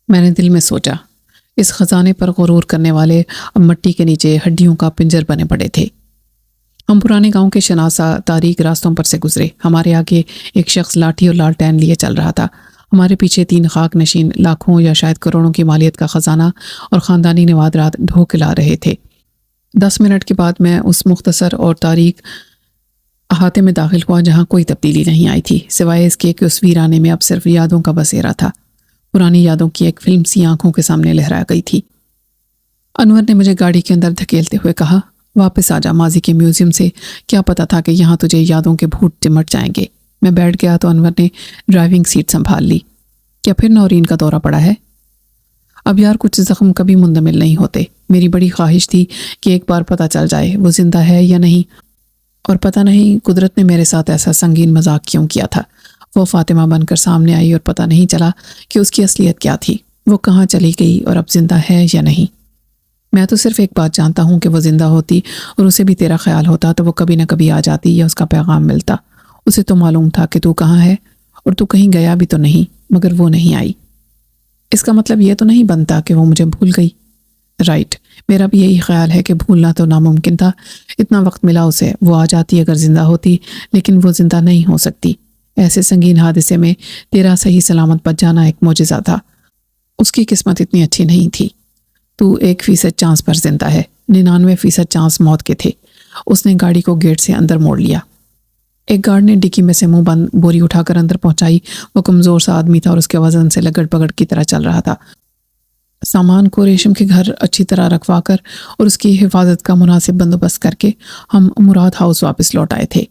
Speaker 1: میں نے دل میں سوچا، اس خزانے پر غرور کرنے والے اب مٹی کے نیچے ہڈیوں کا پنجر بنے پڑے تھے۔ ہم پرانے گاؤں کے شناسا تاریک راستوں پر سے گزرے۔ ہمارے آگے ایک شخص لاٹھی اور لالٹین لیے چل رہا تھا۔ ہمارے پیچھے 3 خاک نشین لاکھوں یا شاید کروڑوں کی مالیت کا خزانہ اور خاندانی نوادرات ڈھو کے لا رہے تھے۔ 10 منٹ کے بعد میں اس مختصر اور تاریک احاطے میں داخل ہوا جہاں کوئی تبدیلی نہیں آئی تھی سوائے اس کے کہ اس ویرانے میں اب صرف یادوں کا بسیرا تھا۔ پرانی یادوں کی ایک فلم سی آنکھوں کے سامنے لہرا گئی تھی۔ انور نے مجھے گاڑی کے اندر دھکیلتے ہوئے کہا، واپس آ جا ماضی کے میوزیم سے، کیا پتا تھا کہ یہاں تجھے یادوں کے بھوت چمٹ جائیں گے۔ میں بیٹھ گیا تو انور نے ڈرائیونگ سیٹ سنبھال لی۔ کیا پھر نورین کا دورہ پڑا ہے؟ اب یار کچھ زخم کبھی مندمل نہیں ہوتے۔ میری بڑی خواہش تھی کہ ایک بار پتہ چل جائے وہ زندہ ہے یا نہیں، اور پتہ نہیں قدرت نے میرے ساتھ ایسا سنگین مذاق کیوں کیا تھا۔ وہ فاطمہ بن کر سامنے آئی اور پتہ نہیں چلا کہ اس کی اصلیت کیا تھی، وہ کہاں چلی گئی اور اب زندہ ہے یا نہیں۔ میں تو صرف ایک بات جانتا ہوں کہ وہ زندہ ہوتی اور اسے بھی تیرا خیال ہوتا تو وہ کبھی نہ کبھی آ جاتی یا اس کا پیغام ملتا۔ اسے تو معلوم تھا کہ تو کہاں ہے اور تو کہیں گیا بھی تو نہیں، مگر وہ نہیں آئی۔ اس کا مطلب یہ تو نہیں بنتا کہ وہ مجھے بھول گئی۔ رائٹ، میرا بھی یہی خیال ہے کہ بھولنا تو ناممکن تھا۔ اتنا وقت ملا اسے، وہ آ جاتی اگر زندہ ہوتی، لیکن وہ زندہ نہیں ہو سکتی۔ ایسے سنگین حادثے میں تیرا صحیح سلامت بچ جانا ایک معجزہ تھا۔ اس کی قسمت اتنی اچھی نہیں تھی۔ تو 1% چانس پر زندہ ہے، 99% چانس موت کے تھے۔ اس نے گاڑی کو گیٹ سے اندر موڑ لیا۔ ایک گارڈ نے ڈکی میں سے منہ بند بوری اٹھا کر اندر پہنچائی۔ وہ کمزور سا آدمی تھا اور اس کے وزن سے لگڑ پگڑ کی طرح چل رہا تھا۔ سامان کو ریشم کے گھر اچھی طرح رکھوا کر اور اس کی حفاظت کا مناسب بندوبست کر کے ہم مراد ہاؤس واپس لوٹ آئے تھے۔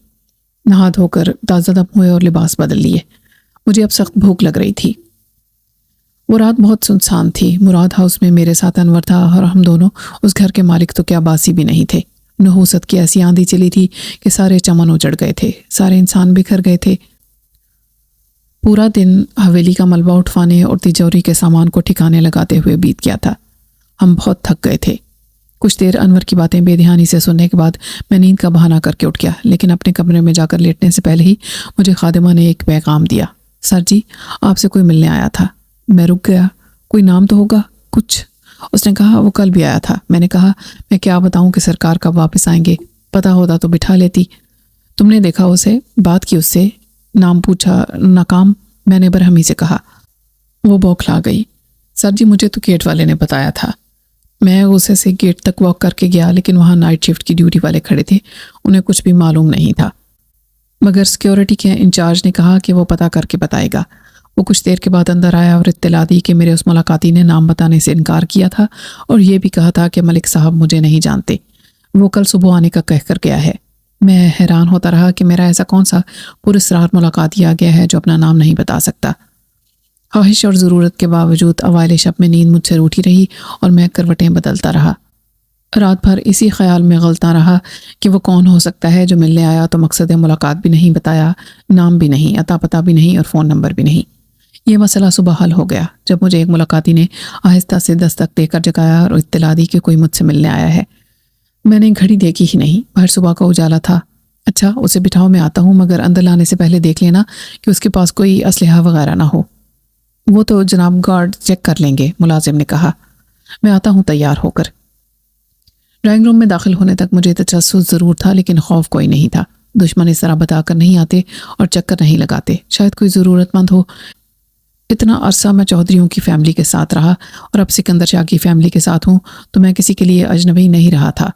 Speaker 1: نہا دھو کر تازہ دم ہوئے اور لباس بدل لیے۔ مجھے اب سخت بھوک لگ رہی تھی۔ وہ رات بہت سنسان تھی۔ مراد ہاؤس میں میرے ساتھ انور تھا اور ہم دونوں اس گھر کے مالک تو کیا باسی بھی نہیں تھے۔ نحوست کی ایسی آندھی چلی تھی کہ سارے چمن اجڑ گئے تھے، سارے انسان بکھر گئے تھے۔ پورا دن حویلی کا ملبہ اٹھوانے اور تجوری کے سامان کو ٹھکانے لگاتے ہوئے بیت گیا تھا۔ ہم بہت تھک گئے تھے۔ کچھ دیر انور کی باتیں بے دھیانی سے سننے کے بعد میں نیند کا بہانہ کر کے اٹھ گیا، لیکن اپنے کمرے میں جا کر لیٹنے سے پہلے ہی مجھے خادمہ نے ایک پیغام دیا۔ سر جی، آپ سے کوئی ملنے آیا تھا۔ میں رک گیا۔ کوئی نام تو ہوگا کچھ؟ اس نے کہا وہ کل بھی آیا تھا۔ میں نے کہا میں کیا بتاؤں کہ سرکار کب واپس آئیں گے، پتہ ہوتا تو بٹھا لیتی۔ تم نے دیکھا اسے، بات کی اس سے، نام پوچھا؟ ناکام، میں نے برہمی سے کہا۔ وہ بوکھلا گئی۔ سر جی مجھے تو گیٹ والے نے بتایا تھا۔ میں غصے سے گیٹ تک واک کر کے گیا، لیکن وہاں نائٹ شفٹ کی ڈیوٹی والے کھڑے تھے، انہیں کچھ بھی معلوم نہیں تھا، مگر سیکیورٹی کے انچارج نے کہا کہ وہ پتہ کر کے بتائے گا۔ وہ کچھ دیر کے بعد اندر آیا اور اطلاع دی کہ میرے اس ملاقاتی نے نام بتانے سے انکار کیا تھا اور یہ بھی کہا تھا کہ ملک صاحب مجھے نہیں جانتے، وہ کل صبح آنے کا کہہ کر گیا ہے۔ میں حیران ہوتا رہا کہ میرا ایسا کون سا پراسرار ملاقاتی آ گیا ہے جو اپنا نام نہیں بتا سکتا۔ خواہش اور ضرورت کے باوجود اوائل شب میں نیند مجھ سے روٹھی رہی اور میں کروٹیں بدلتا رہا۔ رات بھر اسی خیال میں غلطاں رہا کہ وہ کون ہو سکتا ہے جو ملنے آیا تو مقصد ملاقات بھی نہیں بتایا، نام بھی نہیں، عطا پتہ بھی نہیں اور فون نمبر بھی نہیں۔ یہ مسئلہ صبح حل ہو گیا جب مجھے ایک ملاقاتی نے آہستہ سے دستک دے کر جگایا اور اطلاع دی کہ کوئی مجھ سے ملنے آیا ہے۔ میں نے گھڑی دیکھی ہی نہیں، باہر صبح کا اجالا تھا۔ اچھا اسے بٹھاؤ، میں آتا ہوں، مگر اندر لانے سے پہلے دیکھ لینا کہ اس کے پاس کوئی اسلحہ وغیرہ نہ ہو۔ وہ تو جناب گارڈ چیک کر لیں گے، ملازم نے کہا۔ میں آتا ہوں تیار ہو کر۔ ڈرائنگ روم میں داخل ہونے تک مجھے تجسس ضرور تھا، لیکن خوف کوئی نہیں تھا۔ دشمن اس طرح بتا کر نہیں آتے اور چکر نہیں لگاتے، شاید کوئی ضرورت مند ہو۔ اتنا عرصہ میں چودھریوں کی فیملی کے ساتھ رہا اور اب سکندر شاہ کی فیملی کے ساتھ ہوں تو میں کسی کے لیے اجنبی نہیں رہا تھا۔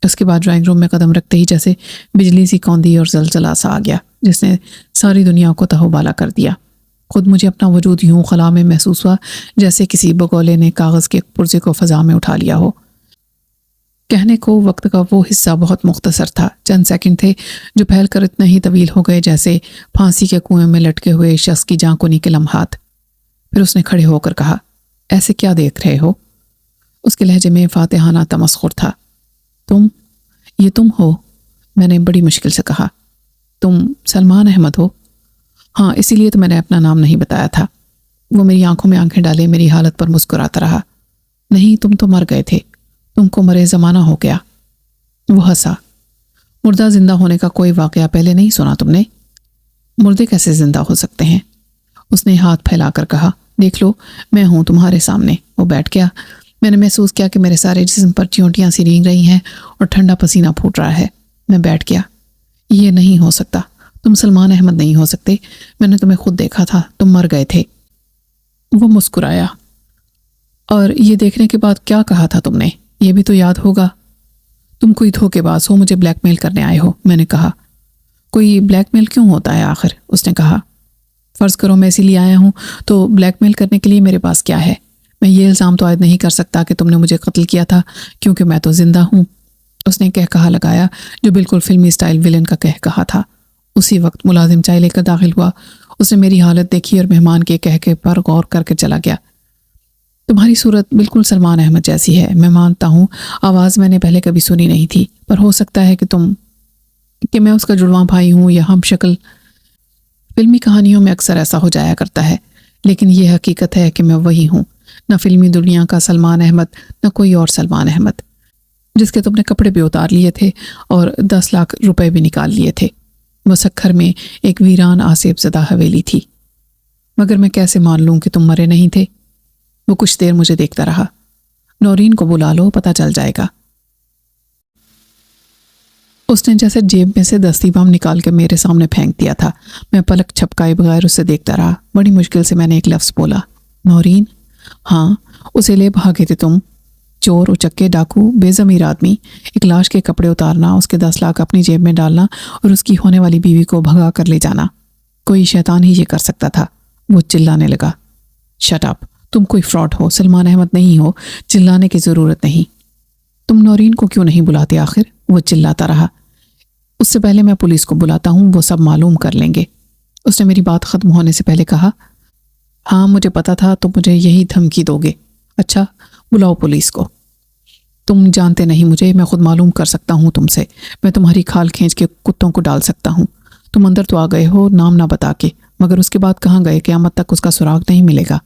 Speaker 1: اس کے بعد ڈرائنگ روم میں قدم رکھتے ہی جیسے بجلی سی کوندی اور زلزلہ سا آ گیا جس نے ساری دنیا کو تہوبالا کر دیا۔ خود مجھے اپنا وجود یوں خلا میں محسوس ہوا جیسے کسی بگولے نے کاغذ کے پرزے کو فضا میں اٹھا لیا ہو۔ کہنے کو وقت کا وہ حصہ بہت مختصر تھا، چند سیکنڈ تھے جو پھیل کر اتنا ہی طویل ہو گئے جیسے پھانسی کے کنویں میں لٹکے ہوئے شخص کی جان کنی کے لمحات۔ پھر اس نے کھڑے ہو کر کہا، ایسے کیا دیکھ رہے ہو؟ اس کے لہجے میں فاتحانہ تمسخر تھا۔ یہ تم ہو؟ میں نے بڑی مشکل سے کہا۔ تم سلمان احمد ہو؟ ہاں، اسی لیے تو میں نے اپنا نام نہیں بتایا تھا۔ وہ میری آنکھوں میں آنکھیں ڈالے میری حالت پر مسکراتا رہا۔ نہیں، تم تو مر گئے تھے، تم کو مرے زمانہ ہو گیا۔ وہ ہنسا۔ مردہ زندہ ہونے کا کوئی واقعہ پہلے نہیں سنا تم نے؟ مردے کیسے زندہ ہو سکتے ہیں؟ اس نے ہاتھ پھیلا کر کہا، دیکھ لو، میں ہوں تمہارے سامنے۔ وہ بیٹھ گیا۔ میں نے محسوس کیا کہ میرے سارے جسم پر چیونٹیاں سی رینگ رہی ہیں اور ٹھنڈا پسینہ پھوٹ رہا ہے۔ میں بیٹھ گیا۔ یہ نہیں ہو سکتا، تم سلمان احمد نہیں ہو سکتے، میں نے تمہیں خود دیکھا تھا، تم مر گئے تھے۔ وہ مسکرایا۔ اور یہ دیکھنے کے بعد کیا کہا تھا تم نے؟ یہ بھی تو یاد ہوگا۔ تم کوئی دھوکے باز ہو، مجھے بلیک میل کرنے آئے ہو، میں نے کہا۔ کوئی بلیک میل کیوں ہوتا ہے آخر؟ اس نے کہا۔ فرض کرو میں اسی لیے آیا ہوں، تو بلیک میل کرنے کے لیے میرے پاس کیا ہے؟ میں یہ الزام تو عائد نہیں کر سکتا کہ تم نے مجھے قتل کیا تھا، کیونکہ میں تو زندہ ہوں۔ اس نے کہا لگایا جو بالکل فلمی سٹائل ویلن کا کہا تھا۔ اسی وقت ملازم چائے لے کر داخل ہوا۔ اس نے میری حالت دیکھی اور مہمان کے کہے پر غور کر کے چلا گیا۔ تمہاری صورت بالکل سلمان احمد جیسی ہے، میں مانتا ہوں آواز میں نے پہلے کبھی سنی نہیں تھی، پر ہو سکتا ہے کہ میں اس کا جڑواں بھائی ہوں یا ہم شکل۔ فلمی کہانیوں میں اکثر ایسا ہو جایا کرتا ہے، لیکن یہ حقیقت ہے کہ میں وہی ہوں، نہ فلمی دنیا کا سلمان احمد، نہ کوئی اور سلمان احمد، جس کے تم نے کپڑے بھی اتار لیے تھے اور 10 لاکھ روپے بھی نکال لیے تھے۔ مسکھر میں ایک ویران آسیب زدہ حویلی تھی۔ مگر میں کیسے مان لوں کہ تم مرے نہیں تھے؟ وہ کچھ دیر مجھے دیکھتا رہا۔ نورین کو بلا لو، پتہ چل جائے گا۔ اس نے جیسے جیب میں سے دستی بام نکال کے میرے سامنے پھینک دیا تھا۔ میں پلک چھپکائے بغیر اسے دیکھتا رہا۔ بڑی مشکل سے میں نے ایک لفظ بولا، نورین؟ ہاں، اسے لے بھاگے تھے تم؟ چور، اچکے، ڈاکو، بے ضمیر آدمی، ایک لاش کے کپڑے اتارنا، اس کے 10 لاکھ اپنی جیب میں ڈالنا اور اس کی ہونے والی بیوی کو بھگا کر لے جانا۔ کوئی شیطان ہی یہ کر سکتا تھا۔ وہ چلانے لگا۔ شٹ اپ، تم کوئی فراڈ ہو، سلمان احمد نہیں ہو، چلانے کی ضرورت نہیں۔ تم نورین کو کیوں نہیں بلاتے آخر؟ وہ چلاتا رہا۔ اس سے پہلے میں پولیس کو بلاتا ہوں، وہ سب معلوم کر لیں گے۔ اس نے میری بات ختم ہونے سے پہلے کہا، ہاں مجھے پتا تھا تم مجھے یہی دھمکی دو گے۔ اچھا، بلاؤ پولیس کو۔ تم جانتے نہیں مجھے، میں خود معلوم کر سکتا ہوں تم سے، میں تمہاری کھال کھینچ کے کتوں کو ڈال سکتا ہوں۔ تم اندر تو آ گئے ہو نام نہ بتا کے، مگر اس کے بعد کہاں گئے؟ قیامت تک اس کا سراغ نہیں ملے گا۔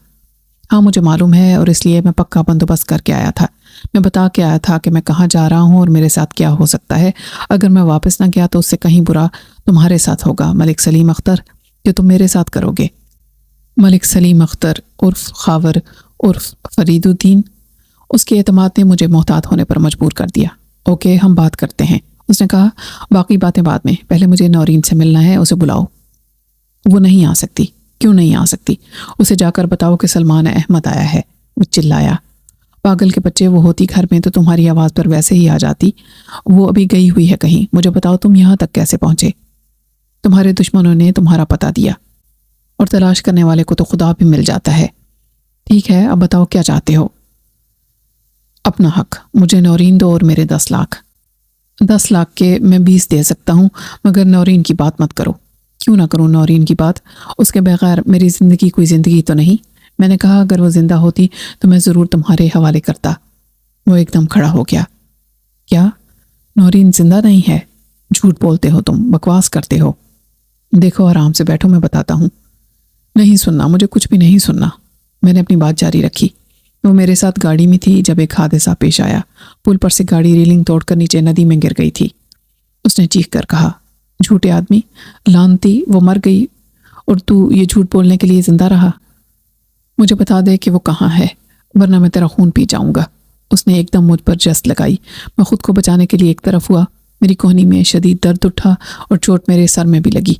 Speaker 1: ہاں مجھے معلوم ہے، اور اس لیے میں پکا بندوبست کر کے آیا تھا۔ میں بتا کے آیا تھا کہ میں کہاں جا رہا ہوں اور میرے ساتھ کیا ہو سکتا ہے۔ اگر میں واپس نہ گیا تو اس سے کہیں برا تمہارے ساتھ ہوگا، ملک سلیم اختر، کہ تم میرے ساتھ کرو گے۔ ملک سلیم اختر عرف خاور عرف فرید الدین۔ اس کے اعتماد نے مجھے محتاط ہونے پر مجبور کر دیا۔ اوکے، ہم بات کرتے ہیں، اس نے کہا، باقی باتیں بعد میں، پہلے مجھے نورین سے ملنا ہے، اسے بلاؤ۔ وہ نہیں آ سکتی۔ کیوں نہیں آ سکتی؟ اسے جا کر بتاؤ کہ سلمان احمد آیا ہے۔ وہ چلایا، پاگل کے بچے، وہ ہوتی گھر میں تو تمہاری آواز پر ویسے ہی آ جاتی۔ وہ ابھی گئی ہوئی ہے کہیں۔ مجھے بتاؤ تم یہاں تک کیسے پہنچے؟ تمہارے دشمنوں نے تمہارا پتہ دیا، اور تلاش کرنے والے کو تو خدا بھی مل جاتا ہے۔ ٹھیک ہے، اب بتاؤ کیا چاہتے ہو؟ اپنا حق، مجھے نورین دو اور میرے 10 لاکھ۔ 10 لاکھ کے میں 20 دے سکتا ہوں، مگر نورین کی بات مت کرو۔ کیوں نہ کروں نورین کی بات؟ اس کے بغیر میری زندگی کوئی زندگی تو نہیں۔ میں نے کہا اگر وہ زندہ ہوتی تو میں ضرور تمہارے حوالے کرتا۔ وہ ایک دم کھڑا ہو گیا۔ کیا؟ نورین زندہ نہیں ہے؟ جھوٹ بولتے ہو تم، بکواس کرتے ہو۔ دیکھو آرام سے بیٹھو، میں بتاتا ہوں۔ نہیں سننا، مجھے کچھ بھی نہیں سننا۔ میں نے اپنی بات جاری رکھی۔ وہ میرے ساتھ گاڑی میں تھی جب ایک حادثہ پیش آیا۔ پل پر سے گاڑی ریلنگ توڑ کر نیچے ندی میں گر گئی تھی۔ اس نے چیخ کر کہا، جھوٹے آدمی، لعنتی، وہ مر گئی اور تو یہ جھوٹ بولنے کے لیے زندہ رہا۔ مجھے بتا دے کہ وہ کہاں ہے، ورنہ میں تیرا خون پی جاؤں گا۔ اس نے ایک دم مجھ پر جست لگائی۔ میں خود کو بچانے کے لیے ایک طرف ہوا۔ میری کوہنی میں شدید درد اٹھا اور چوٹ میرے سر میں بھی لگی۔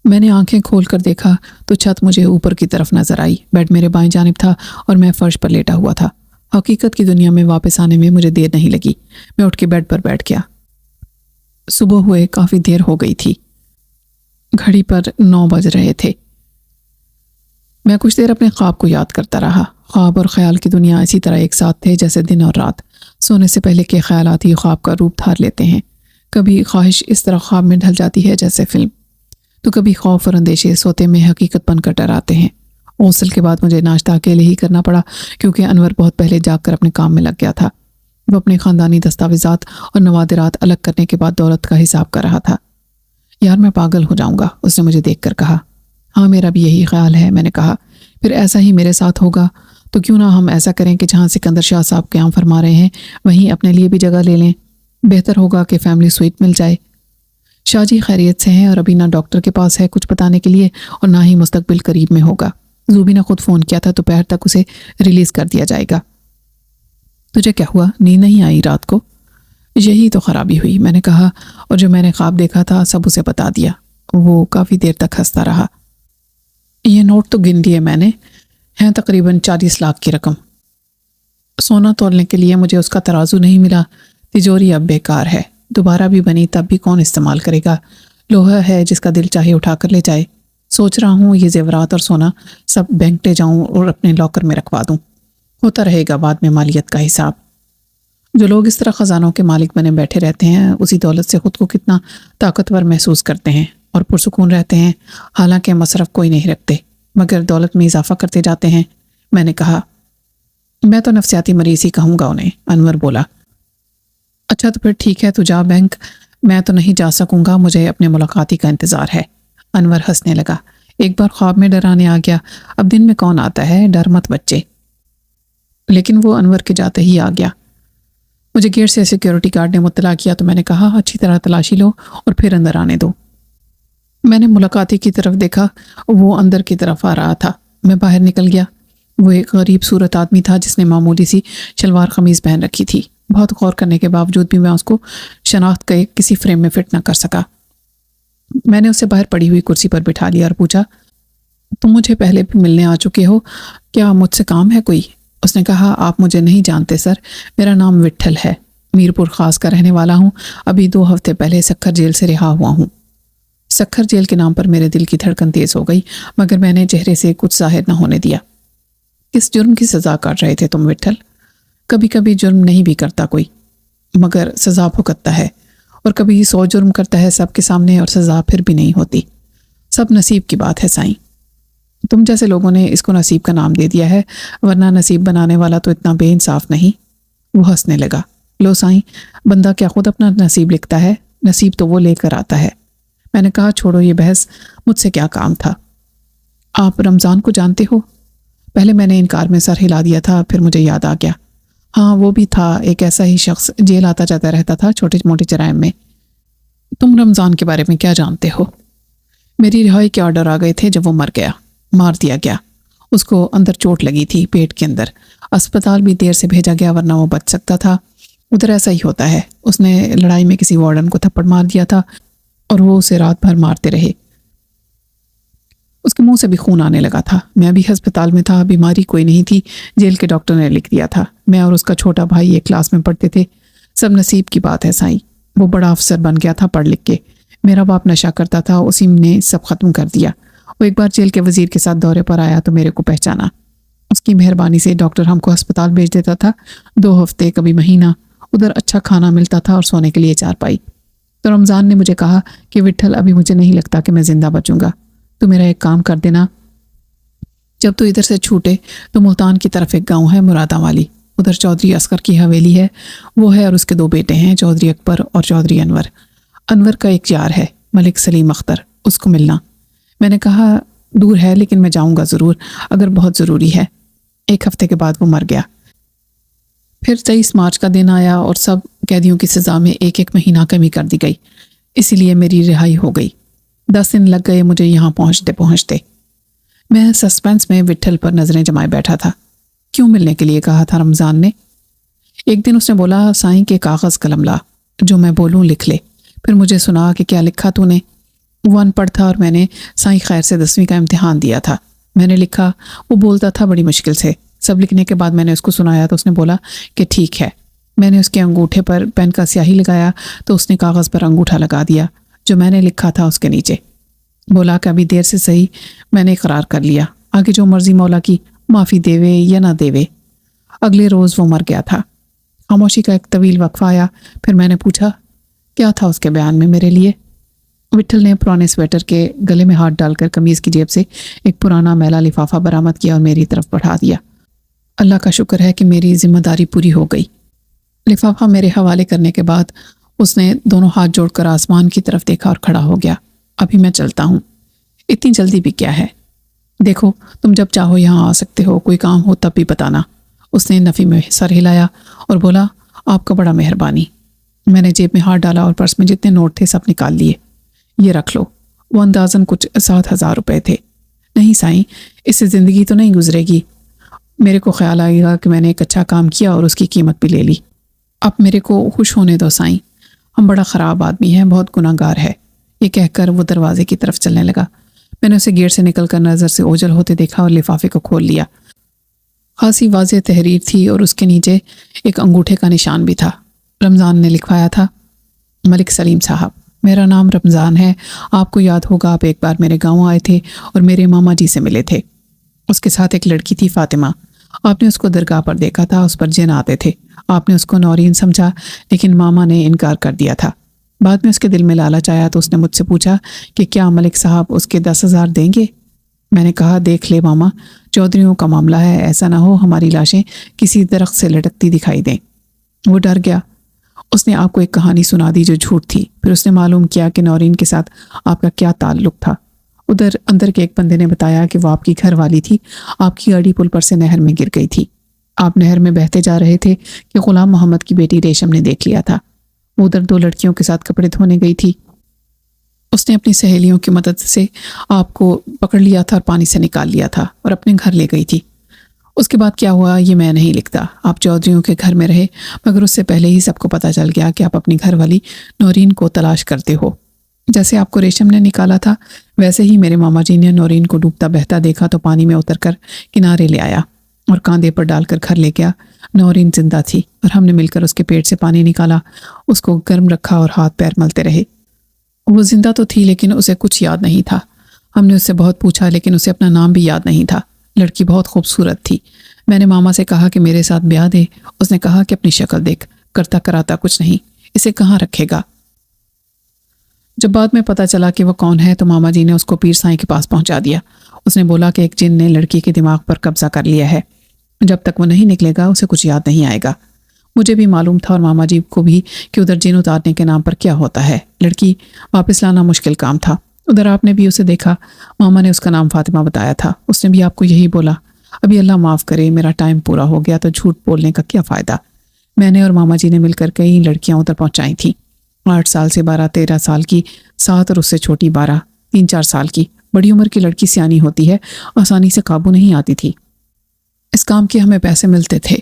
Speaker 1: میں نے آنکھیں کھول کر دیکھا تو چھت مجھے اوپر کی طرف نظر آئی۔ بیڈ میرے بائیں جانب تھا اور میں فرش پر لیٹا ہوا تھا۔ حقیقت کی دنیا میں واپس آنے میں مجھے دیر نہیں لگی۔ میں اٹھ کے بیڈ پر بیٹھ گیا۔ صبح ہوئے کافی دیر ہو گئی تھی۔ گھڑی پر 9 بج رہے تھے۔ میں کچھ دیر اپنے خواب کو یاد کرتا رہا۔ خواب اور خیال کی دنیا اسی طرح ایک ساتھ تھے جیسے دن اور رات۔ سونے سے پہلے کے خیالات ہی خواب کا روپ دھار لیتے ہیں۔ کبھی خواہش اس طرح خواب میں ڈھل جاتی ہے جیسے فلم، تو کبھی خوف اور اندیشے سوتے میں حقیقت بن کر ڈراتے ہیں۔ غسل کے بعد مجھے ناشتہ اکیلے ہی کرنا پڑا کیونکہ انور بہت پہلے جاگ کر اپنے کام میں لگ گیا تھا۔ وہ اپنے خاندانی دستاویزات اور نوادرات الگ کرنے کے بعد دولت کا حساب کر رہا تھا۔ یار میں پاگل ہو جاؤں گا، اس نے مجھے دیکھ کر کہا۔ ہاں میرا بھی یہی خیال ہے، میں نے کہا۔ پھر ایسا ہی میرے ساتھ ہوگا تو کیوں نہ ہم ایسا کریں کہ جہاں سکندر شاہ صاحب قیام فرما رہے ہیں وہیں اپنے لیے بھی جگہ لے لیں۔ بہتر ہوگا کہ فیملی سویٹ مل جائے۔ شاہ جی خیریت سے ہیں اور ابھی نہ ڈاکٹر کے پاس ہے کچھ بتانے کے لیے اور نہ ہی مستقبل قریب میں ہوگا۔ زوبی نے خود فون کیا تھا، دوپہر تک اسے ریلیز کر دیا جائے گا۔ تجھے کیا ہوا؟ نیند نہیں آئی رات کو؟ یہی تو خرابی ہوئی، میں نے کہا، اور جو میں نے خواب دیکھا تھا سب اسے بتا دیا۔ وہ کافی دیر تک ہنستا رہا۔ یہ نوٹ تو گن لیے میں نے، ہیں تقریباً 40 لاکھ کی رقم۔ سونا تولنے کے لیے مجھے اس کا ترازو نہیں ملا، تجوری اب بیکار ہے، دوبارہ بھی بنی تب بھی کون استعمال کرے گا؟ لوہا ہے جس کا دل چاہے اٹھا کر لے جائے۔ سوچ رہا ہوں یہ زیورات اور سونا سب بینک لے جاؤں اور اپنے لاکر میں رکھوا دوں، ہوتا رہے گا بعد میں مالیت کا حساب۔ جو لوگ اس طرح خزانوں کے مالک بنے بیٹھے رہتے ہیں اسی دولت سے خود کو کتنا طاقتور محسوس کرتے ہیں اور پرسکون رہتے ہیں، حالانکہ مصرف کوئی نہیں رکھتے مگر دولت میں اضافہ کرتے جاتے ہیں۔ میں نے کہا، میں تو نفسیاتی مریض ہی کہوں گا انہیں، انور بولا۔ اچھا تو پھر ٹھیک ہے، تو جا بینک، میں تو نہیں جا سکوں گا، مجھے اپنے ملاقاتی کا انتظار ہے۔ انور ہنسنے لگا۔ ایک بار خواب میں ڈرانے آ گیا، اب دن میں کون آتا ہے؟ ڈر مت بچے۔ لیکن وہ انور کے جاتے ہی آ گیا۔ مجھے گیٹ سے سیکیورٹی گارڈ نے مطلع کیا تو میں نے کہا، اچھی طرح تلاشی لو اور پھر اندر آنے دو۔ میں نے ملاقاتی کی طرف دیکھا، وہ اندر کی طرف آ رہا تھا۔ میں باہر نکل گیا۔ وہ ایک غریب صورت آدمی تھا جس نے معمولی سی شلوار قمیض پہن رکھی تھی۔ بہت غور کرنے کے باوجود بھی میں اس کو شناخت کے کسی فریم میں فٹ نہ کر سکا۔ میں نے اسے باہر پڑی ہوئی کرسی پر بٹھا لیا اور پوچھا، تم مجھے پہلے بھی ملنے آ چکے ہو، کیا مجھ سے کام ہے کوئی؟ اس نے کہا، آپ مجھے نہیں جانتے سر، میرا نام وٹھل ہے، میرپور خاص کا رہنے والا ہوں، ابھی 2 ہفتے پہلے سکھر جیل سے رہا ہوا ہوں۔ سکھر جیل کے نام پر میرے دل کی دھڑکن تیز ہو گئی مگر میں نے چہرے سے کچھ ظاہر نہ ہونے دیا۔ کس جرم کی سزا کاٹ رہے تھے تم وٹھل؟ کبھی کبھی جرم نہیں بھی کرتا کوئی مگر سزا بھگتتا ہے، اور کبھی 100 جرم کرتا ہے سب کے سامنے اور سزا پھر بھی نہیں ہوتی۔ سب نصیب کی بات ہے سائیں، تم جیسے لوگوں نے اس کو نصیب کا نام دے دیا ہے، ورنہ نصیب بنانے والا تو اتنا بے انصاف نہیں۔ وہ ہنسنے لگا۔ لو سائیں، بندہ کیا خود اپنا نصیب لکھتا ہے؟ نصیب تو وہ لے کر آتا ہے۔ میں نے کہا، چھوڑو یہ بحث، مجھ سے کیا کام تھا؟ آپ رمضان کو جانتے ہو؟ پہلے میں نے انکار میں سر ہلا دیا تھا، پھر مجھے یاد آ گیا، ہاں وہ بھی تھا، ایک ایسا ہی شخص، جیل آتا جاتا رہتا تھا چھوٹے موٹے جرائم میں۔ تم رمضان کے بارے میں کیا جانتے ہو؟ میری رہائی کے آرڈر آ گئے تھے جب وہ مر گیا، مار دیا گیا۔ اس کو اندر چوٹ لگی تھی، پیٹ کے اندر، اسپتال بھی دیر سے بھیجا گیا ورنہ وہ بچ سکتا تھا۔ ادھر ایسا ہی ہوتا ہے، اس نے لڑائی میں کسی وارڈن کو تھپڑ مار دیا تھا اور وہ اسے رات بھر مارتے رہے۔ اس کے منہ سے بھی خون آنے لگا تھا۔ میں بھی ہسپتال میں تھا، بیماری کوئی نہیں تھی، جیل کے ڈاکٹر نے لکھ دیا تھا۔ میں اور اس کا چھوٹا بھائی ایک کلاس میں پڑھتے تھے۔ سب نصیب کی بات ہے سائیں، وہ بڑا افسر بن گیا تھا پڑھ لکھ کے، میرا باپ نشہ کرتا تھا، اسی نے سب ختم کر دیا۔ وہ ایک بار جیل کے وزیر کے ساتھ دورے پر آیا تو میرے کو پہچانا، اس کی مہربانی سے ڈاکٹر ہم کو ہسپتال بھیج دیتا تھا، 2 ہفتے کبھی مہینہ، ادھر اچھا کھانا ملتا تھا اور سونے کے لیے چارپائی۔ تو رمضان نے مجھے کہا کہ وٹھل ابھی مجھے نہیں لگتا کہ میں زندہ بچوں گا، تو میرا ایک کام کر دینا، جب تو ادھر سے چھوٹے تو ملتان کی طرف ایک گاؤں ہے مرادہ والی، ادھر چودھری اصغر کی حویلی ہے، وہ ہے اور اس کے 2 بیٹے ہیں، چودھری اکبر اور چودھری انور۔ انور کا ایک یار ہے ملک سلیم اختر، اس کو ملنا۔ میں نے کہا، دور ہے لیکن میں جاؤں گا ضرور اگر بہت ضروری ہے۔ 1 ہفتے کے بعد وہ مر گیا۔ پھر 23 مارچ کا دن آیا اور سب قیدیوں کی سزا میں 1 مہینہ کمی کر دی گئی، اسی لیے میری رہائی ہو گئی۔ 10 دن لگ گئے مجھے یہاں پہنچتے۔ میں سسپینس میں وٹھل پر نظریں جمائے بیٹھا تھا۔ کیوں ملنے کے لیے کہا تھا رمضان نے؟ ایک دن اس نے بولا، سائیں کے کاغذ قلم لا، جو میں بولوں لکھ لے۔ پھر مجھے سنا کہ کیا لکھا تو نے؟ وہ ان پڑھ تھا اور میں نے سائیں خیر سے 10ویں کا امتحان دیا تھا۔ میں نے لکھا، وہ بولتا تھا بڑی مشکل سے، سب لکھنے کے بعد میں نے اس کو سنایا تو اس نے بولا کہ ٹھیک ہے۔ میں نے اس کے انگوٹھے پر پین کا سیاہی لگایا تو اس نے کاغذ پر انگوٹھا لگا دیا جو میں نے لکھا تھا اس کے نیچے۔ بولا کہ ابھی دیر سے صحیح، میں نے اقرار کر لیا، آگے جو مرضی مولا کی، معافی دیوے یا نہ دیوے۔ اگلے روز وہ مر گیا تھا۔ خاموشی کا ایک طویل وقفہ آیا، پھر میں نے پوچھا کیا تھا اس کے بیان میں میرے لیے؟ وٹھل نے پرانے سویٹر کے گلے میں ہاتھ ڈال کر قمیض کی جیب سے ایک پرانا میلا لفافہ برآمد کیا اور میری طرف بڑھا دیا۔ اللہ کا شکر ہے کہ میری ذمہ داری پوری ہو گئی۔ لفافہ میرے حوالے کرنے کے بعد اس نے دونوں ہاتھ جوڑ کر آسمان کی طرف دیکھا اور کھڑا ہو گیا۔ ابھی میں چلتا ہوں، اتنی جلدی بھی کیا ہے؟ دیکھو تم جب چاہو یہاں آ سکتے ہو، کوئی کام ہو تب بھی بتانا۔ اس نے نفی میں سر ہلایا اور بولا آپ کا بڑا مہربانی۔ میں نے جیب میں ہاتھ ڈالا اور پرس میں جتنے نوٹ تھے سب نکال لیے۔ یہ رکھ لو۔ وہ اندازاً کچھ 7,000 روپے تھے۔ نہیں سائیں، اس سے زندگی تو نہیں گزرے گی۔ میرے کو خیال آئے گا کہ میں نے ایک اچھا کام کیا اور اس کی قیمت بھی لے لی۔ اب میرے کو خوش ہونے دو سائیں، ہم بڑا خراب آدمی ہیں، بہت گناہ گار ہے۔ یہ کہہ کر وہ دروازے کی طرف چلنے لگا۔ میں نے اسے گیٹ سے نکل کر نظر سے اوجھل ہوتے دیکھا اور لفافے کو کھول لیا۔ خاصی واضح تحریر تھی اور اس کے نیچے ایک انگوٹھے کا نشان بھی تھا۔ رمضان نے لکھوایا تھا، ملک سلیم صاحب، میرا نام رمضان ہے۔ آپ کو یاد ہوگا آپ ایک بار میرے گاؤں آئے تھے اور میرے ماما جی سے ملے تھے۔ اس کے ساتھ ایک لڑکی تھی فاطمہ۔ آپ نے اس کو درگاہ پر دیکھا تھا، اس پر جن آتے تھے۔ آپ نے اس کو نورین سمجھا لیکن ماما نے انکار کر دیا تھا۔ بعد میں اس کے دل میں لالچ آیا تو اس نے مجھ سے پوچھا کہ کیا ملک صاحب اس کے 10,000 دیں گے؟ میں نے کہا دیکھ لے ماما، چودھریوں کا معاملہ ہے، ایسا نہ ہو ہماری لاشیں کسی درخت سے لٹکتی دکھائی دیں۔ وہ ڈر گیا۔ اس نے آپ کو ایک کہانی سنا دی جو جھوٹ تھی۔ پھر اس نے معلوم کیا کہ نورین کے ساتھ آپ کا کیا تعلق تھا۔ ادھر اندر کے ایک بندے نے بتایا کہ وہ آپ کی گھر والی تھی، آپ کی گاڑی پل پر سے نہر میں گر گئی تھی۔ آپ نہر میں بہتے جا رہے تھے کہ غلام محمد کی بیٹی ریشم نے دیکھ لیا تھا۔ وہ ادھر 2 لڑکیوں کے ساتھ کپڑے دھونے گئی تھی۔ اس نے اپنی سہیلیوں کی مدد سے آپ کو پکڑ لیا تھا اور پانی سے نکال لیا تھا اور اپنے گھر لے گئی تھی۔ اس کے بعد کیا ہوا یہ میں نہیں لکھتا۔ آپ چودھریوں کے گھر میں رہے، مگر اس سے پہلے ہی سب کو پتہ چل گیا کہ آپ اپنی گھر والی نورین کو تلاش کرتے ہو۔ جیسے آپ کو ریشم نے نکالا تھا ویسے ہی میرے ماما جی نے نورین کو ڈوبتا بہتا دیکھا تو پانی میں اتر کر کنارے لے آیا اور کاندھے پر ڈال کر گھر لے گیا۔ نورین زندہ تھی اور ہم نے مل کر اس کے پیٹ سے پانی نکالا، اس کو گرم رکھا اور ہاتھ پیر ملتے رہے۔ وہ زندہ تو تھی لیکن اسے کچھ یاد نہیں تھا۔ ہم نے اس سے بہت پوچھا لیکن اسے اپنا نام بھی یاد نہیں تھا۔ لڑکی بہت خوبصورت تھی۔ میں نے ماما سے کہا کہ میرے ساتھ بیاہ دے۔ اس نے کہا کہ اپنی شکل دیکھ، کرتا کراتا کچھ نہیں، اسے کہاں رکھے گا۔ جب بعد میں پتہ چلا کہ وہ کون ہے تو ماما جی نے اس کو پیر سائیں کے پاس پہنچا دیا۔ اس نے بولا کہ ایک جن نے لڑکی کے دماغ پر قبضہ کر لیا ہے، جب تک وہ نہیں نکلے گا اسے کچھ یاد نہیں آئے گا۔ مجھے بھی معلوم تھا اور ماما جی کو بھی کہ ادھر جن اتارنے کے نام پر کیا ہوتا ہے۔ لڑکی واپس لانا مشکل کام تھا۔ ادھر آپ نے بھی اسے دیکھا۔ ماما نے اس کا نام فاطمہ بتایا تھا۔ اس نے بھی آپ کو یہی بولا۔ ابھی اللہ معاف کرے، میرا ٹائم پورا ہو گیا تو جھوٹ بولنے کا کیا فائدہ۔ میں نے اور ماما جی نے مل کر کئی لڑکیاں ادھر پہنچائی تھیں۔ 8 سال سے 12-13 سال کی، 7 اور اس سے چھوٹی 12، 3-4 سال کی۔ بڑی عمر کی لڑکی سیانی ہوتی ہے، آسانی سے قابو نہیں آتی تھی۔ اس کام کے ہمیں پیسے ملتے تھے۔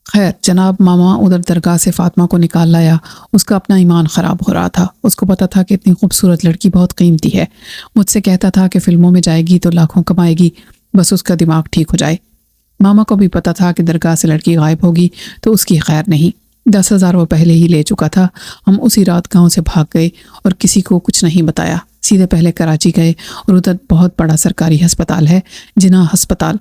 Speaker 1: خیر جناب ماما ادھر درگاہ سے فاطمہ کو نکال لایا۔ اس کا اپنا ایمان خراب ہو رہا تھا۔ اس کو پتا تھا کہ اتنی خوبصورت لڑکی بہت قیمتی ہے۔ مجھ سے کہتا تھا کہ فلموں میں جائے گی تو لاکھوں کمائے گی، بس اس کا دماغ ٹھیک ہو جائے۔ ماما کو بھی پتا تھا کہ درگاہ سے لڑکی غائب ہوگی تو اس کی خیر نہیں۔ 10,000 وہ پہلے ہی لے چکا تھا۔ ہم اسی رات گاؤں سے بھاگ گئے اور کسی کو کچھ نہیں بتایا۔ سیدھے پہلے کراچی گئے اور ادھر بہت بڑا سرکاری ہسپتال ہے، جناح ہسپتال،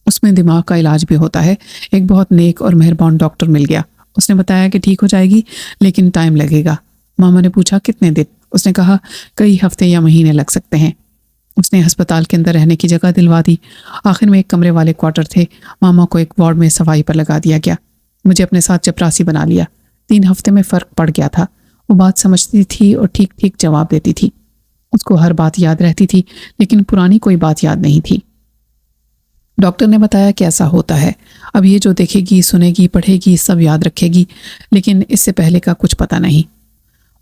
Speaker 1: اس میں دماغ کا علاج بھی ہوتا ہے۔ ایک بہت نیک اور مہربان ڈاکٹر مل گیا۔ اس نے بتایا کہ ٹھیک ہو جائے گی لیکن ٹائم لگے گا۔ ماما نے پوچھا کتنے دن؟ اس نے کہا کئی ہفتے یا مہینے لگ سکتے ہیں۔ اس نے ہسپتال کے اندر رہنے کی جگہ دلوا دی۔ آخر میں ایک کمرے والے کوارٹر تھے۔ ماما کو ایک وارڈ میں صفائی پر لگا دیا گیا۔ مجھے اپنے ساتھ چپراسی بنا لیا۔ 3 ہفتے میں فرق پڑ گیا تھا۔ وہ بات سمجھتی تھی اور ٹھیک ٹھیک جواب دیتی تھی۔ اس کو ہر بات یاد رہتی تھی لیکن پرانی کوئی بات یاد نہیں تھی۔ ڈاکٹر نے بتایا کہ ایسا ہوتا ہے، اب یہ جو دیکھے گی، سنے گی، پڑھے گی، سب یاد رکھے گی، لیکن اس سے پہلے کا کچھ پتہ نہیں۔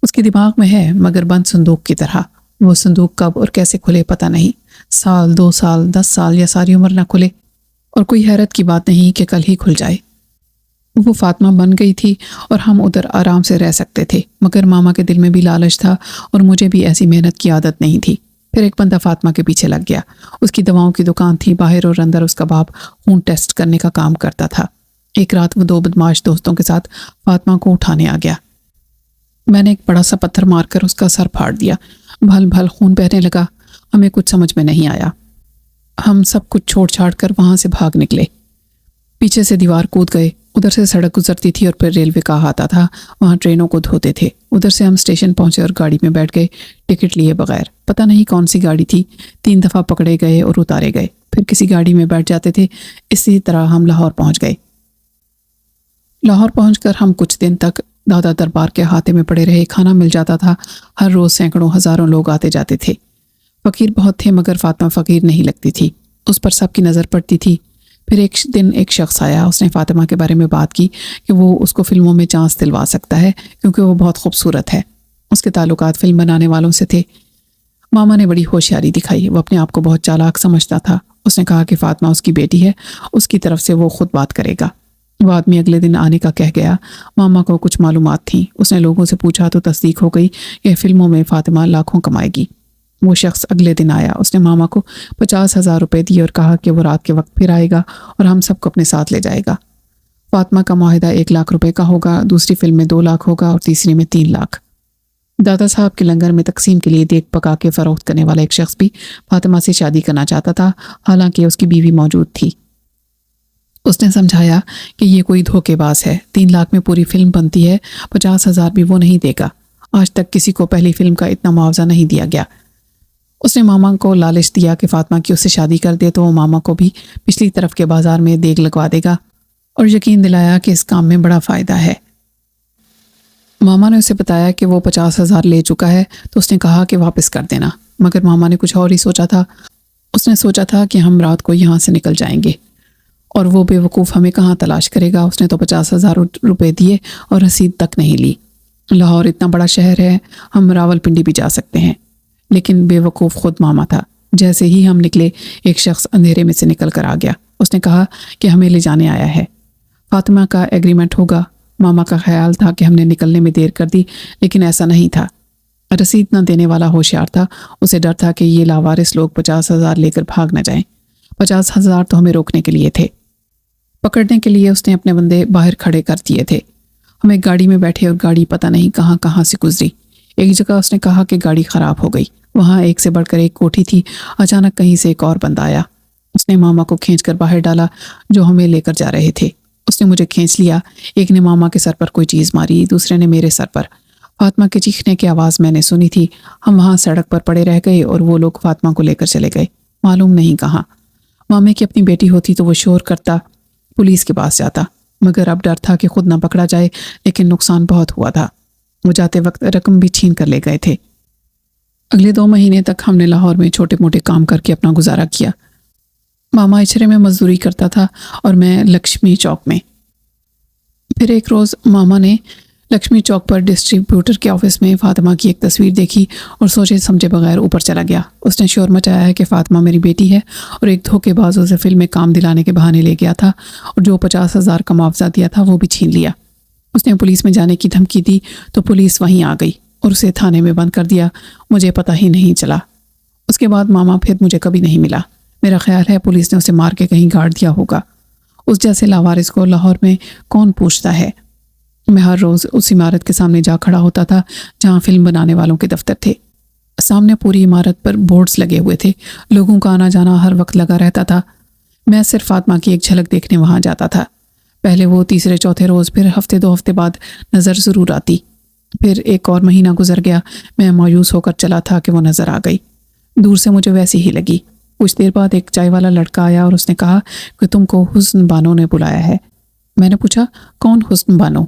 Speaker 1: اس کے دماغ میں ہے مگر بند صندوق کی طرح۔ وہ صندوق کب اور کیسے کھلے پتہ نہیں، 1 سال 2 سال 10 سال یا ساری عمر نہ کھلے، اور کوئی حیرت کی بات نہیں کہ کل ہی کھل جائے۔ وہ فاطمہ بن گئی تھی اور ہم ادھر آرام سے رہ سکتے تھے، مگر ماما کے دل میں بھی لالچ تھا اور مجھے بھی ایسی محنت کی عادت نہیں تھی۔ پھر ایک بندہ فاطمہ کے پیچھے لگ گیا۔ اس کی دواؤں کی دکان تھی، باہر اور اندر اس کا باپ خون ٹیسٹ کرنے کا کام کرتا تھا۔ ایک رات وہ 2 بدماش دوستوں کے ساتھ فاطمہ کو اٹھانے آ گیا۔ میں نے ایک بڑا سا پتھر مار کر اس کا سر پھاڑ دیا۔ بھل بھل خون بہنے لگا۔ ہمیں کچھ سمجھ میں نہیں آیا۔ ہم سب کچھ چھوڑ چھاڑ کر وہاں سے بھاگ نکلے، پیچھے سے دیوار کود گئے۔ ادھر سے سڑک گزرتی تھی اور پھر ریلوے کا آتا تھا، وہاں ٹرینوں کو دھوتے تھے۔ ادھر سے ہم اسٹیشن پہنچے اور گاڑی میں بیٹھ گئے، ٹکٹ لیے بغیر۔ پتہ نہیں کون سی گاڑی تھی، 3 دفعہ پکڑے گئے اور اتارے گئے، پھر کسی گاڑی میں بیٹھ جاتے تھے۔ اسی طرح ہم لاہور پہنچ گئے۔ لاہور پہنچ کر ہم کچھ دن تک دادا دربار کے احاطے میں پڑے رہے۔ کھانا مل جاتا تھا، ہر روز سینکڑوں ہزاروں لوگ آتے جاتے تھے۔ فقیر بہت تھے مگر فاطمہ فقیر نہیں لگتی تھی، اس پر سب کی نظر پڑتی تھی۔ پھر ایک دن ایک شخص آیا، اس نے فاطمہ کے بارے میں بات کی کہ وہ اس کو فلموں میں چانس دلوا سکتا ہے کیونکہ وہ بہت خوبصورت ہے۔ اس کے تعلقات فلم بنانے والوں سے تھے۔ ماما نے بڑی ہوشیاری دکھائی، وہ اپنے آپ کو بہت چالاک سمجھتا تھا۔ اس نے کہا کہ فاطمہ اس کی بیٹی ہے، اس کی طرف سے وہ خود بات کرے گا۔ وہ آدمی اگلے دن آنے کا کہہ گیا۔ ماما کو کچھ معلومات تھیں، اس نے لوگوں سے پوچھا تو تصدیق ہو گئی کہ فلموں میں فاطمہ لاکھوں کمائے گی۔ وہ شخص اگلے دن آیا، اس نے ماما کو 50,000 روپے دیے اور کہا کہ وہ رات کے وقت پھر آئے گا اور ہم سب کو اپنے ساتھ لے جائے گا۔ فاطمہ کا معاہدہ 1 لاکھ روپے کا ہوگا، دوسری فلم میں 2 لاکھ ہوگا اور تیسری میں 3 لاکھ۔ دادا صاحب کے لنگر میں تقسیم کے لیے دیگ پکا کے فروخت کرنے والا ایک شخص بھی فاطمہ سے شادی کرنا چاہتا تھا، حالانکہ اس کی بیوی موجود تھی۔ اس نے سمجھایا کہ یہ کوئی دھوکے باز ہے، 3 لاکھ میں پوری فلم بنتی ہے، 50,000 بھی وہ نہیں دے گا۔ آج تک کسی کو پہلی فلم کا اتنا معاوضہ نہیں دیا گیا۔ اس نے ماما کو لالچ دیا کہ فاطمہ کی اس سے شادی کر دے تو وہ ماما کو بھی پچھلی طرف کے بازار میں دیگ لگوا دے گا، اور یقین دلایا کہ اس کام میں بڑا فائدہ ہے۔ ماما نے اسے بتایا کہ وہ 50,000 لے چکا ہے تو اس نے کہا کہ واپس کر دینا، مگر ماما نے کچھ اور ہی سوچا تھا۔ اس نے سوچا تھا کہ ہم رات کو یہاں سے نکل جائیں گے اور وہ بے وقوف ہمیں کہاں تلاش کرے گا۔ اس نے تو 50,000 روپے دیے اور رسید تک نہیں لی۔ لاہور اتنا بڑا شہر ہے، ہم راول پنڈی بھی جا سکتے ہیں، لیکن بے وقوف خود ماما تھا۔ جیسے ہی ہم نکلے، ایک شخص اندھیرے میں سے نکل کر آ گیا۔ اس نے کہا کہ ہمیں لے جانے آیا ہے، فاطمہ کا ایگریمنٹ ہوگا۔ ماما کا خیال تھا کہ ہم نے نکلنے میں دیر کر دی، لیکن ایسا نہیں تھا۔ رسید نہ دینے والا ہوشیار تھا، اسے ڈر تھا کہ یہ لاوارث لوگ 50,000 لے کر بھاگ نہ جائیں۔ 50,000 تو ہمیں روکنے کے لیے تھے۔ پکڑنے کے لیے اس نے اپنے بندے باہر کھڑے کر دیے تھے۔ ہم ایک گاڑی میں بیٹھے اور گاڑی پتہ نہیں کہاں کہاں سے گزری۔ ایک جگہ اس نے کہا کہ گاڑی خراب ہو گئی، وہاں ایک سے بڑھ کر ایک کوٹھی تھی۔ اچانک کہیں سے ایک اور بندہ آیا، اس نے ماما کو کھینچ کر باہر ڈالا جو ہمیں لے کر جا رہے تھے۔ اس نے مجھے کھینچ لیا، ایک نے ماما کے سر پر کوئی چیز ماری، دوسرے نے میرے سر پر۔ فاطمہ کے چیخنے کی آواز میں نے سنی تھی۔ ہم وہاں سڑک پر پڑے رہ گئے اور وہ لوگ فاطمہ کو لے کر چلے گئے، معلوم نہیں کہاں۔ مامے کی اپنی بیٹی ہوتی تو وہ شور کرتا، پولیس کے پاس جاتا، مگر اب ڈر تھا کہ خود نہ پکڑا جائے، لیکن نقصان بہت ہوا تھا۔ وہ جاتے وقت رقم بھی چھین کر لے گئے تھے۔ اگلے 2 مہینے تک ہم نے لاہور میں چھوٹے موٹے کام کر کے اپنا گزارا کیا۔ ماما اچھرے میں مزدوری کرتا تھا اور میں لکشمی چوک میں۔ پھر ایک روز ماما نے لکشمی چوک پر ڈسٹریبیوٹر کے آفس میں فاطمہ کی ایک تصویر دیکھی اور سوچے سمجھے بغیر اوپر چلا گیا۔ اس نے شور مچایا ہے کہ فاطمہ میری بیٹی ہے اور ایک دھوکے باز اسے فلم میں کام دلانے کے بہانے لے گیا تھا، اور جو 50,000 کا معاوضہ دیا تھا وہ بھی چھین لیا۔ اس نے پولیس میں جانے کی دھمکی دی تو پولیس وہیں آ گئی اور اسے تھانے میں بند کر دیا، مجھے پتہ ہی نہیں چلا۔ اس کے بعد ماما پھر مجھے کبھی نہیں ملا۔ میرا خیال ہے پولیس نے اسے مار کے کہیں گاڑ دیا ہوگا۔ اس جیسے لاوارث کو لاہور میں کون پوچھتا ہے؟ میں ہر روز اس عمارت کے سامنے جا کھڑا ہوتا تھا جہاں فلم بنانے والوں کے دفتر تھے۔ سامنے پوری عمارت پر بورڈز لگے ہوئے تھے، لوگوں کا آنا جانا ہر وقت لگا رہتا تھا۔ میں صرف فاطمہ کی ایک جھلک دیکھنے وہاں جاتا تھا۔ پہلے وہ تیسرے چوتھے روز، پھر ہفتے 2 ہفتے بعد نظر ضرور آتی۔ پھر ایک اور مہینہ گزر گیا، میں مایوس ہو کر چلا تھا کہ وہ نظر آ گئی۔ دور سے مجھے ویسی ہی لگی۔ کچھ دیر بعد ایک چائے والا لڑکا آیا اور اس نے کہا کہ تم کو حسن بانو نے بلایا ہے۔ میں نے پوچھا کون حسن بانو؟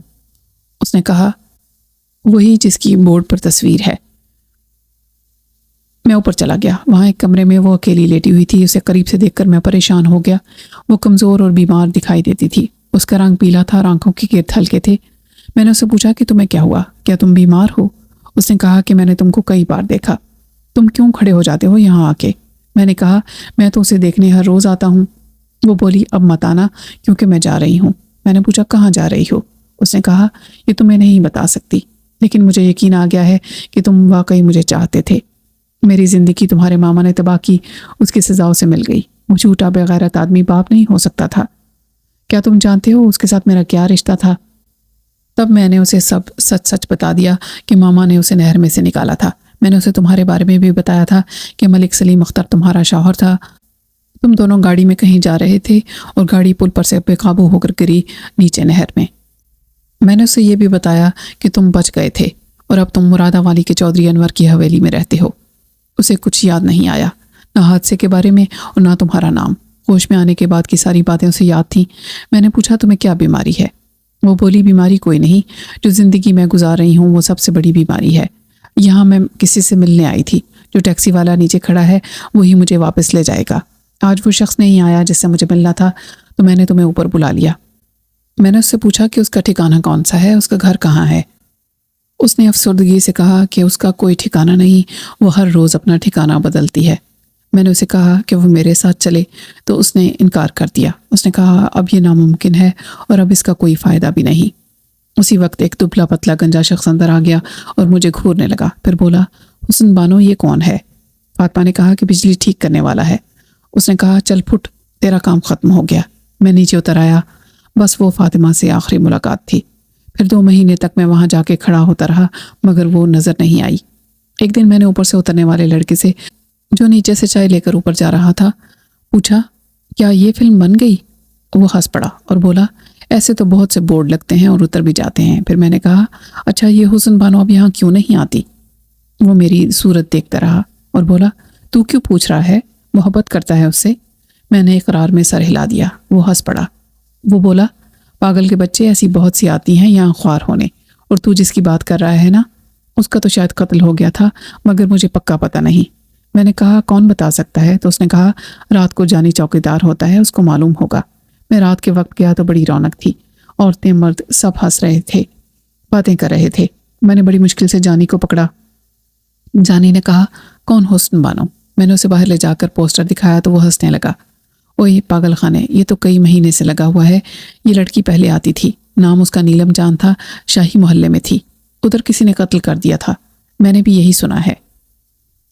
Speaker 1: اس نے کہا وہی جس کی بورڈ پر تصویر ہے۔ میں اوپر چلا گیا، وہاں ایک کمرے میں وہ اکیلی لیٹی ہوئی تھی۔ اسے قریب سے دیکھ کر میں پریشان ہو گیا۔ وہ کمزور اور بیمار دکھائی دیتی تھی، اس کا رنگ پیلا تھا اور آنکھوں کے گرد ہلکے تھے۔ میں نے اسے پوچھا کہ تمہیں کیا ہوا، کیا تم بیمار ہو؟ اس نے کہا کہ میں نے تم کو کئی بار دیکھا، تم کیوں کھڑے ہو جاتے ہو یہاں آ کے؟ میں نے کہا میں تو اسے دیکھنے ہر روز آتا ہوں۔ وہ بولی اب مت آنا کیونکہ میں جا رہی ہوں۔ میں نے پوچھا کہاں جا رہی ہو؟ اس نے کہا یہ تمہیں نہیں بتا سکتی، لیکن مجھے یقین آ گیا ہے کہ تم واقعی مجھے چاہتے تھے۔ میری زندگی تمہارے ماما نے تباہ کی، اس کی سزا اسے مل گئی۔ وہ جھوٹا بے غیرت آدمی باپ نہیں ہو سکتا تھا۔ کیا تم جانتے ہو اس کے ساتھ میرا کیا رشتہ تھا؟ تب میں نے اسے سب سچ سچ بتا دیا کہ ماما نے اسے نہر میں سے نکالا تھا۔ میں نے اسے تمہارے بارے میں بھی بتایا تھا کہ ملک سلیم اختر تمہارا شوہر تھا، تم دونوں گاڑی میں کہیں جا رہے تھے اور گاڑی پل پر سے بے قابو ہو کر گری نیچے نہر میں۔ میں نے اسے یہ بھی بتایا کہ تم بچ گئے تھے اور اب تم مرادہ والی کے چودھری انور کی حویلی میں رہتے ہو۔ اسے کچھ یاد نہیں آیا، نہ حادثے کے بارے میں اور نہ تمہارا نام۔ ہوش میں آنے کے بعد کی ساری باتیں اسے یاد تھیں۔ میں نے پوچھا تمہیں کیا بیماری ہے؟ وہ بولی بیماری کوئی نہیں، جو زندگی میں گزار رہی ہوں وہ سب سے بڑی بیماری ہے۔ یہاں میں کسی سے ملنے آئی تھی، جو ٹیکسی والا نیچے کھڑا ہے وہی مجھے واپس لے جائے گا۔ آج وہ شخص نہیں آیا جس سے مجھے ملنا تھا، تو میں نے تمہیں اوپر بلا لیا۔ میں نے اس سے پوچھا کہ اس کا ٹھکانہ کون سا ہے، اس کا گھر کہاں ہے؟ اس نے افسردگی سے کہا کہ اس کا کوئی ٹھکانہ نہیں، وہ ہر روز اپنا ٹھکانہ بدلتی ہے۔ میں نے اسے کہا کہ وہ میرے ساتھ چلے تو اس نے انکار کر دیا۔ اس نے کہا اب یہ ناممکن ہے اور اب اس کا کوئی فائدہ بھی نہیں۔ اسی وقت ایک دبلا پتلا گنجا شخص اندر آ گیا اور مجھے گھورنے لگا، پھر بولا حسن بانو یہ کون ہے؟ فاطمہ نے کہا کہ بجلی ٹھیک کرنے والا ہے۔ اس نے کہا چل پھٹ، تیرا کام ختم ہو گیا۔ میں نیچے اتر آیا، بس وہ فاطمہ سے آخری ملاقات تھی۔ پھر 2 مہینے تک میں وہاں جا کے کھڑا ہوتا رہا مگر وہ نظر نہیں آئی۔ ایک دن میں نے اوپر سے اترنے والے لڑکے سے جو نیچے سے چائے لے کر اوپر جا رہا تھا پوچھا کیا یہ فلم بن گئی؟ وہ ہنس پڑا اور بولا ایسے تو بہت سے بورڈ لگتے ہیں اور اتر بھی جاتے ہیں۔ پھر میں نے کہا اچھا یہ حسن بانو اب یہاں کیوں نہیں آتی؟ وہ میری صورت دیکھتا رہا اور بولا تو کیوں پوچھ رہا ہے؟ محبت کرتا ہے اس سے؟ میں نے اقرار میں سر ہلا دیا۔ وہ ہنس پڑا۔ وہ بولا پاگل کے بچے، ایسی بہت سی آتی ہیں یہاں خوار ہونے، اور تو جس کی بات کر رہا ہے نا اس کا تو شاید قتل ہو گیا تھا مگر مجھے پکا پتہ نہیں۔ میں نے کہا کون بتا سکتا ہے؟ تو اس نے کہا رات کو جانی چوکیدار ہوتا ہے، اس کو معلوم ہوگا۔ میں رات کے وقت گیا تو بڑی رونق تھی، عورتیں مرد سب ہنس رہے تھے، باتیں کر رہے تھے۔ میں نے بڑی مشکل سے جانی کو پکڑا۔ جانی نے کہا کون حسن بانو؟ میں نے اسے باہر لے جا کر پوسٹر دکھایا تو وہ ہنسنے لگا۔ اوہ پاگل خانے، یہ تو کئی مہینے سے لگا ہوا ہے۔ یہ لڑکی پہلے آتی تھی، نام اس کا نیلم جان تھا، شاہی محلے میں تھی، ادھر کسی نے قتل کر دیا تھا، میں نے بھی یہی سنا ہے۔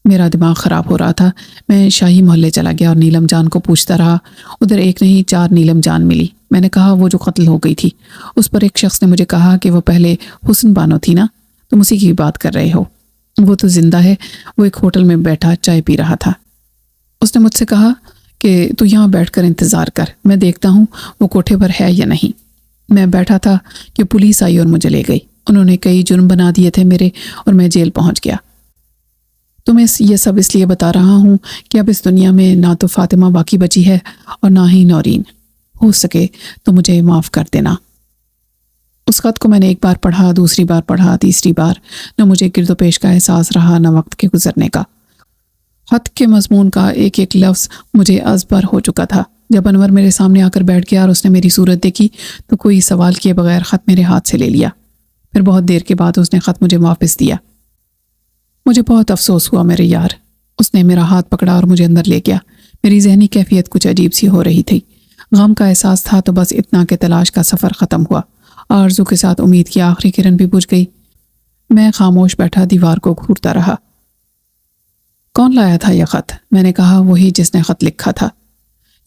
Speaker 1: میرا دماغ خراب ہو رہا تھا۔ میں شاہی محلے چلا گیا اور نیلم جان کو پوچھتا رہا۔ ادھر ایک نہیں 4 نیلم جان ملی۔ میں نے کہا وہ جو قتل ہو گئی تھی، اس پر ایک شخص نے مجھے کہا کہ وہ پہلے حسن بانو تھی نا؟ تم اسی کی بات کر رہے ہو؟ وہ تو زندہ ہے، وہ ایک ہوٹل میں بیٹھا چائے پی رہا تھا۔ اس نے مجھ سے کہا کہ تو یہاں بیٹھ کر انتظار کر، میں دیکھتا ہوں وہ کوٹھے پر ہے یا نہیں۔ میں بیٹھا تھا کہ پولیس آئی اور مجھے لے گئی۔ انہوں نے کئی جرم بنا دیے تھے میرے اور میں جیل پہنچ گیا۔ تمہیں یہ سب اس لیے بتا رہا ہوں کہ اب اس دنیا میں نہ تو فاطمہ باقی بچی ہے اور نہ ہی نورین۔ ہو سکے تو مجھے معاف کر دینا۔ اس خط کو میں نے ایک بار پڑھا، دوسری بار پڑھا، تیسری بار، نہ مجھے گرد و پیش کا احساس رہا نہ وقت کے گزرنے کا۔ خط کے مضمون کا ایک ایک لفظ مجھے ازبر ہو چکا تھا۔ جب انور میرے سامنے آ کر بیٹھ گیا اور اس نے میری صورت دیکھی تو کوئی سوال کیے بغیر خط میرے ہاتھ سے لے لیا۔ پھر بہت دیر کے بعد اس نے خط مجھے واپس دیا۔ مجھے بہت افسوس ہوا میرے یار۔ اس نے میرا ہاتھ پکڑا اور مجھے اندر لے گیا۔ میری ذہنی کیفیت کچھ عجیب سی ہو رہی تھی۔ غم کا احساس تھا تو بس اتنا کہ تلاش کا سفر ختم ہوا۔ آرزو کے ساتھ امید کی آخری کرن بھی بجھ گئی۔ میں خاموش بیٹھا دیوار کو گھورتا رہا۔ کون لایا تھا یہ خط؟ میں نے کہا وہی جس نے خط لکھا تھا۔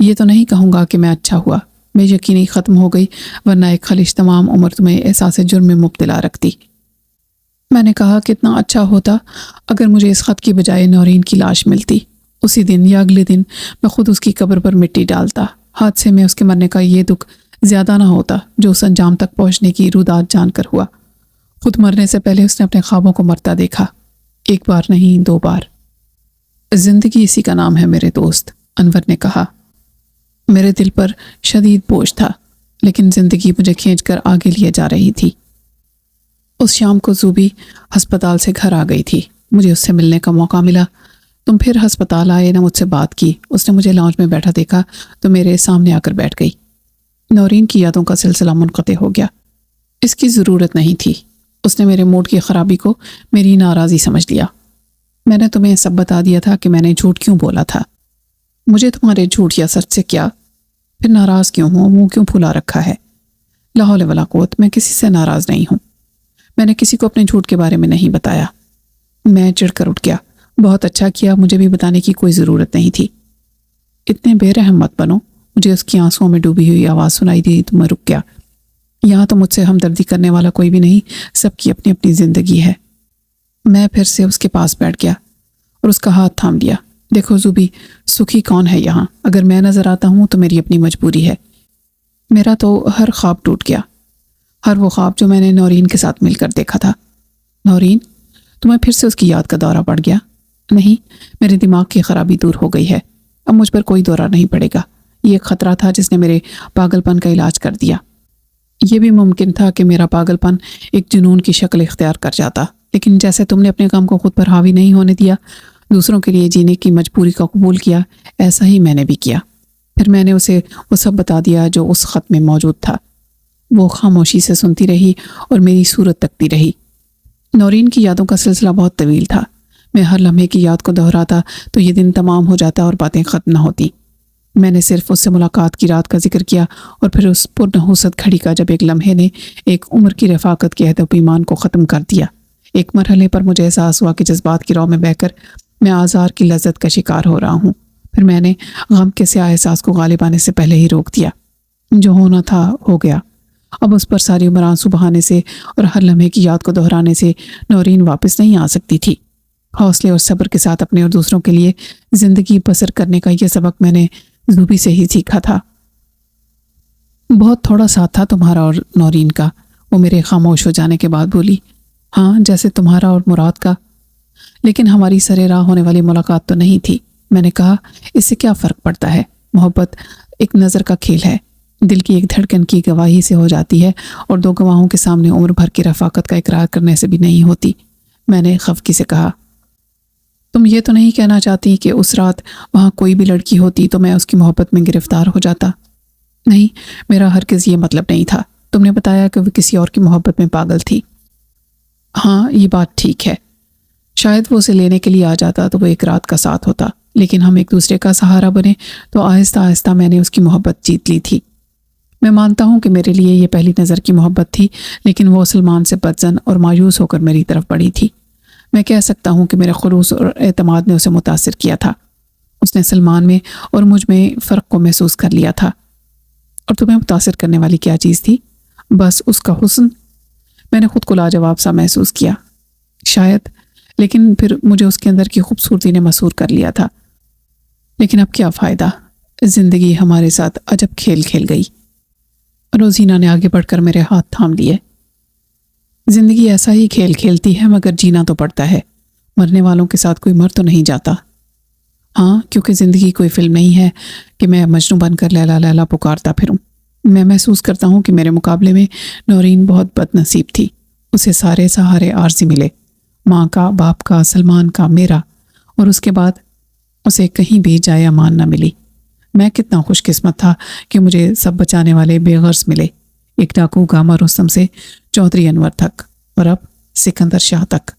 Speaker 1: یہ تو نہیں کہوں گا کہ میں اچھا ہوا، میں یقینی ختم ہو گئی، ورنہ ایک خلش تمام عمر تمہیں احساس جرم میں مبتلا رکھتی۔ میں نے کہا کتنا اچھا ہوتا اگر مجھے اس خط کی بجائے نورین کی لاش ملتی۔ اسی دن یا اگلے دن میں خود اس کی قبر پر مٹی ڈالتا۔ حادثے میں اس کے مرنے کا یہ دکھ زیادہ نہ ہوتا جو اس انجام تک پہنچنے کی رودات جان کر ہوا۔ خود مرنے سے پہلے اس نے اپنے خوابوں کو مرتا دیکھا، ایک بار نہیں 2 بار۔ زندگی اسی کا نام ہے میرے دوست، انور نے کہا۔ میرے دل پر شدید بوجھ تھا، لیکن زندگی مجھے کھینچ کر آگے لیے جا رہی تھی۔ اس شام کو زوبی ہسپتال سے گھر آ گئی تھی۔ مجھے اس سے ملنے کا موقع ملا۔ تم پھر ہسپتال آئے، نہ مجھ سے بات کی۔ اس نے مجھے لاؤنج میں بیٹھا دیکھا تو میرے سامنے آ کر بیٹھ گئی۔ نورین کی یادوں کا سلسلہ منقطع ہو گیا۔ اس کی ضرورت نہیں تھی۔ اس نے میرے موڈ کی خرابی کو میری ناراضی سمجھ لیا۔ میں نے تمہیں سب بتا دیا تھا کہ میں نے جھوٹ کیوں بولا تھا۔ مجھے تمہارے جھوٹ یا سچ سے کیا؟ پھر ناراض کیوں ہوں؟ منہ کیوں پھلا رکھا ہے؟ لا حول ولا قوت، میں کسی سے ناراض نہیں ہوں۔ میں نے کسی کو اپنے جھوٹ کے بارے میں نہیں بتایا۔ میں چڑھ کر اٹھ گیا۔ بہت اچھا کیا، مجھے بھی بتانے کی کوئی ضرورت نہیں تھی۔ اتنے بے رحم مت بنو۔ مجھے اس کی آنسوؤں میں ڈوبی ہوئی آواز سنائی دی تو میں رک گیا۔ یہاں تو مجھ سے ہمدردی کرنے والا کوئی بھی نہیں، سب کی اپنی اپنی زندگی ہے۔ میں پھر سے اس کے پاس بیٹھ گیا اور اس کا ہاتھ تھام لیا۔ دیکھو زوبی، سکھی کون ہے یہاں؟ اگر میں نظر آتا ہوں تو میری اپنی مجبوری ہے۔ میرا تو ہر خواب ٹوٹ گیا، ہر وہ خواب جو میں نے نورین کے ساتھ مل کر دیکھا تھا۔ نورین؟ تمہیں پھر سے اس کی یاد کا دورہ پڑ گیا؟ نہیں، میرے دماغ کی خرابی دور ہو گئی ہے، اب مجھ پر کوئی دورہ نہیں پڑے گا۔ یہ ایک خطرہ تھا جس نے میرے پاگل پن کا علاج کر دیا۔ یہ بھی ممکن تھا کہ میرا پاگل پن ایک جنون کی شکل اختیار کر جاتا، لیکن جیسے تم نے اپنے غم کو خود پر حاوی نہیں ہونے دیا، دوسروں کے لیے جینے کی مجبوری کا قبول کیا، ایسا ہی میں نے بھی کیا۔ پھر میں نے اسے وہ سب بتا دیا جو اس خط میں موجود تھا۔ وہ خاموشی سے سنتی رہی اور میری صورت تکتی رہی۔ نورین کی یادوں کا سلسلہ بہت طویل تھا۔ میں ہر لمحے کی یاد کو دہراتا تو یہ دن تمام ہو جاتا اور باتیں ختم نہ ہوتی۔ میں نے صرف اس سے ملاقات کی رات کا ذکر کیا اور پھر اس پرنحوست گھڑی کا جب ایک لمحے نے ایک عمر کی رفاقت کے عہد و پیمان کو ختم کر دیا۔ ایک مرحلے پر مجھے احساس ہوا کہ جذبات کی رو میں بہہ کر میں آزار کی لذت کا شکار ہو رہا ہوں۔ پھر میں نے غم کے سیاہ احساس کو غالب آنے سے پہلے ہی روک دیا۔ جو ہونا تھا ہو گیا۔ اب اس پر ساری عمر آنسو بہانے سے اور ہر لمحے کی یاد کو دہرانے سے نورین واپس نہیں آ سکتی تھی۔ حوصلے اور صبر کے ساتھ اپنے اور دوسروں کے لیے زندگی بسر کرنے کا یہ سبق میں نے زوبی سے ہی سیکھا تھا۔ بہت تھوڑا ساتھ تھا تمہارا اور نورین کا، وہ میرے خاموش ہو جانے کے بعد بولی۔ ہاں، جیسے تمہارا اور مراد کا، لیکن ہماری سرے راہ ہونے والی ملاقات تو نہیں تھی۔ میں نے کہا، اس سے کیا فرق پڑتا ہے؟ محبت ایک نظر کا کھیل ہے، دل کی ایک دھڑکن کی گواہی سے ہو جاتی ہے اور دو گواہوں کے سامنے عمر بھر کی رفاقت کا اقرار کرنے سے بھی نہیں ہوتی۔ میں نے خفگی سے کہا، تم یہ تو نہیں کہنا چاہتی کہ اس رات وہاں کوئی بھی لڑکی ہوتی تو میں اس کی محبت میں گرفتار ہو جاتا؟ نہیں، میرا ہرگز یہ مطلب نہیں تھا۔ تم نے بتایا کہ وہ کسی اور کی محبت میں پاگل تھی۔ ہاں، یہ بات ٹھیک ہے۔ شاید وہ اسے لینے کے لیے آ جاتا تو وہ ایک رات کا ساتھ ہوتا، لیکن ہم ایک دوسرے کا سہارا بنے تو آہستہ آہستہ میں نے اس کی محبت جیت لی تھی۔ میں مانتا ہوں کہ میرے لیے یہ پہلی نظر کی محبت تھی، لیکن وہ سلمان سے بدظن اور مایوس ہو کر میری طرف بڑھی تھی۔ میں کہہ سکتا ہوں کہ میرے خلوص اور اعتماد نے اسے متاثر کیا تھا۔ اس نے سلمان میں اور مجھ میں فرق کو محسوس کر لیا تھا۔ اور تمہیں متاثر کرنے والی کیا چیز تھی؟ بس اس کا حسن۔ میں نے خود کو لاجواب سا محسوس کیا، شاید، لیکن پھر مجھے اس کے اندر کی خوبصورتی نے مسحور کر لیا تھا۔ لیکن اب کیا فائدہ؟ زندگی ہمارے ساتھ عجب کھیل کھیل گئی۔ روزینہ نے آگے بڑھ کر میرے ہاتھ تھام لیے۔ زندگی ایسا ہی کھیل کھیلتی ہے، مگر جینا تو پڑتا ہے۔ مرنے والوں کے ساتھ کوئی مر تو نہیں جاتا۔ ہاں، کیونکہ زندگی کوئی فلم نہیں ہے کہ میں مجنوں بن کر لیلا لیلا پکارتا پھروں۔ میں محسوس کرتا ہوں کہ میرے مقابلے میں نورین بہت بد نصیب تھی۔ اسے سارے سہارے عارضی ملے، ماں کا، باپ کا، سلمان کا، میرا، اور اس کے بعد اسے کہیں بھی جائے امان نہ ملی۔ میں کتنا خوش قسمت تھا کہ مجھے سب بچانے والے بے غرض ملے، ایک ڈاکو گاما رستم سے چودھری انور تک، اور اب سکندر شاہ تک۔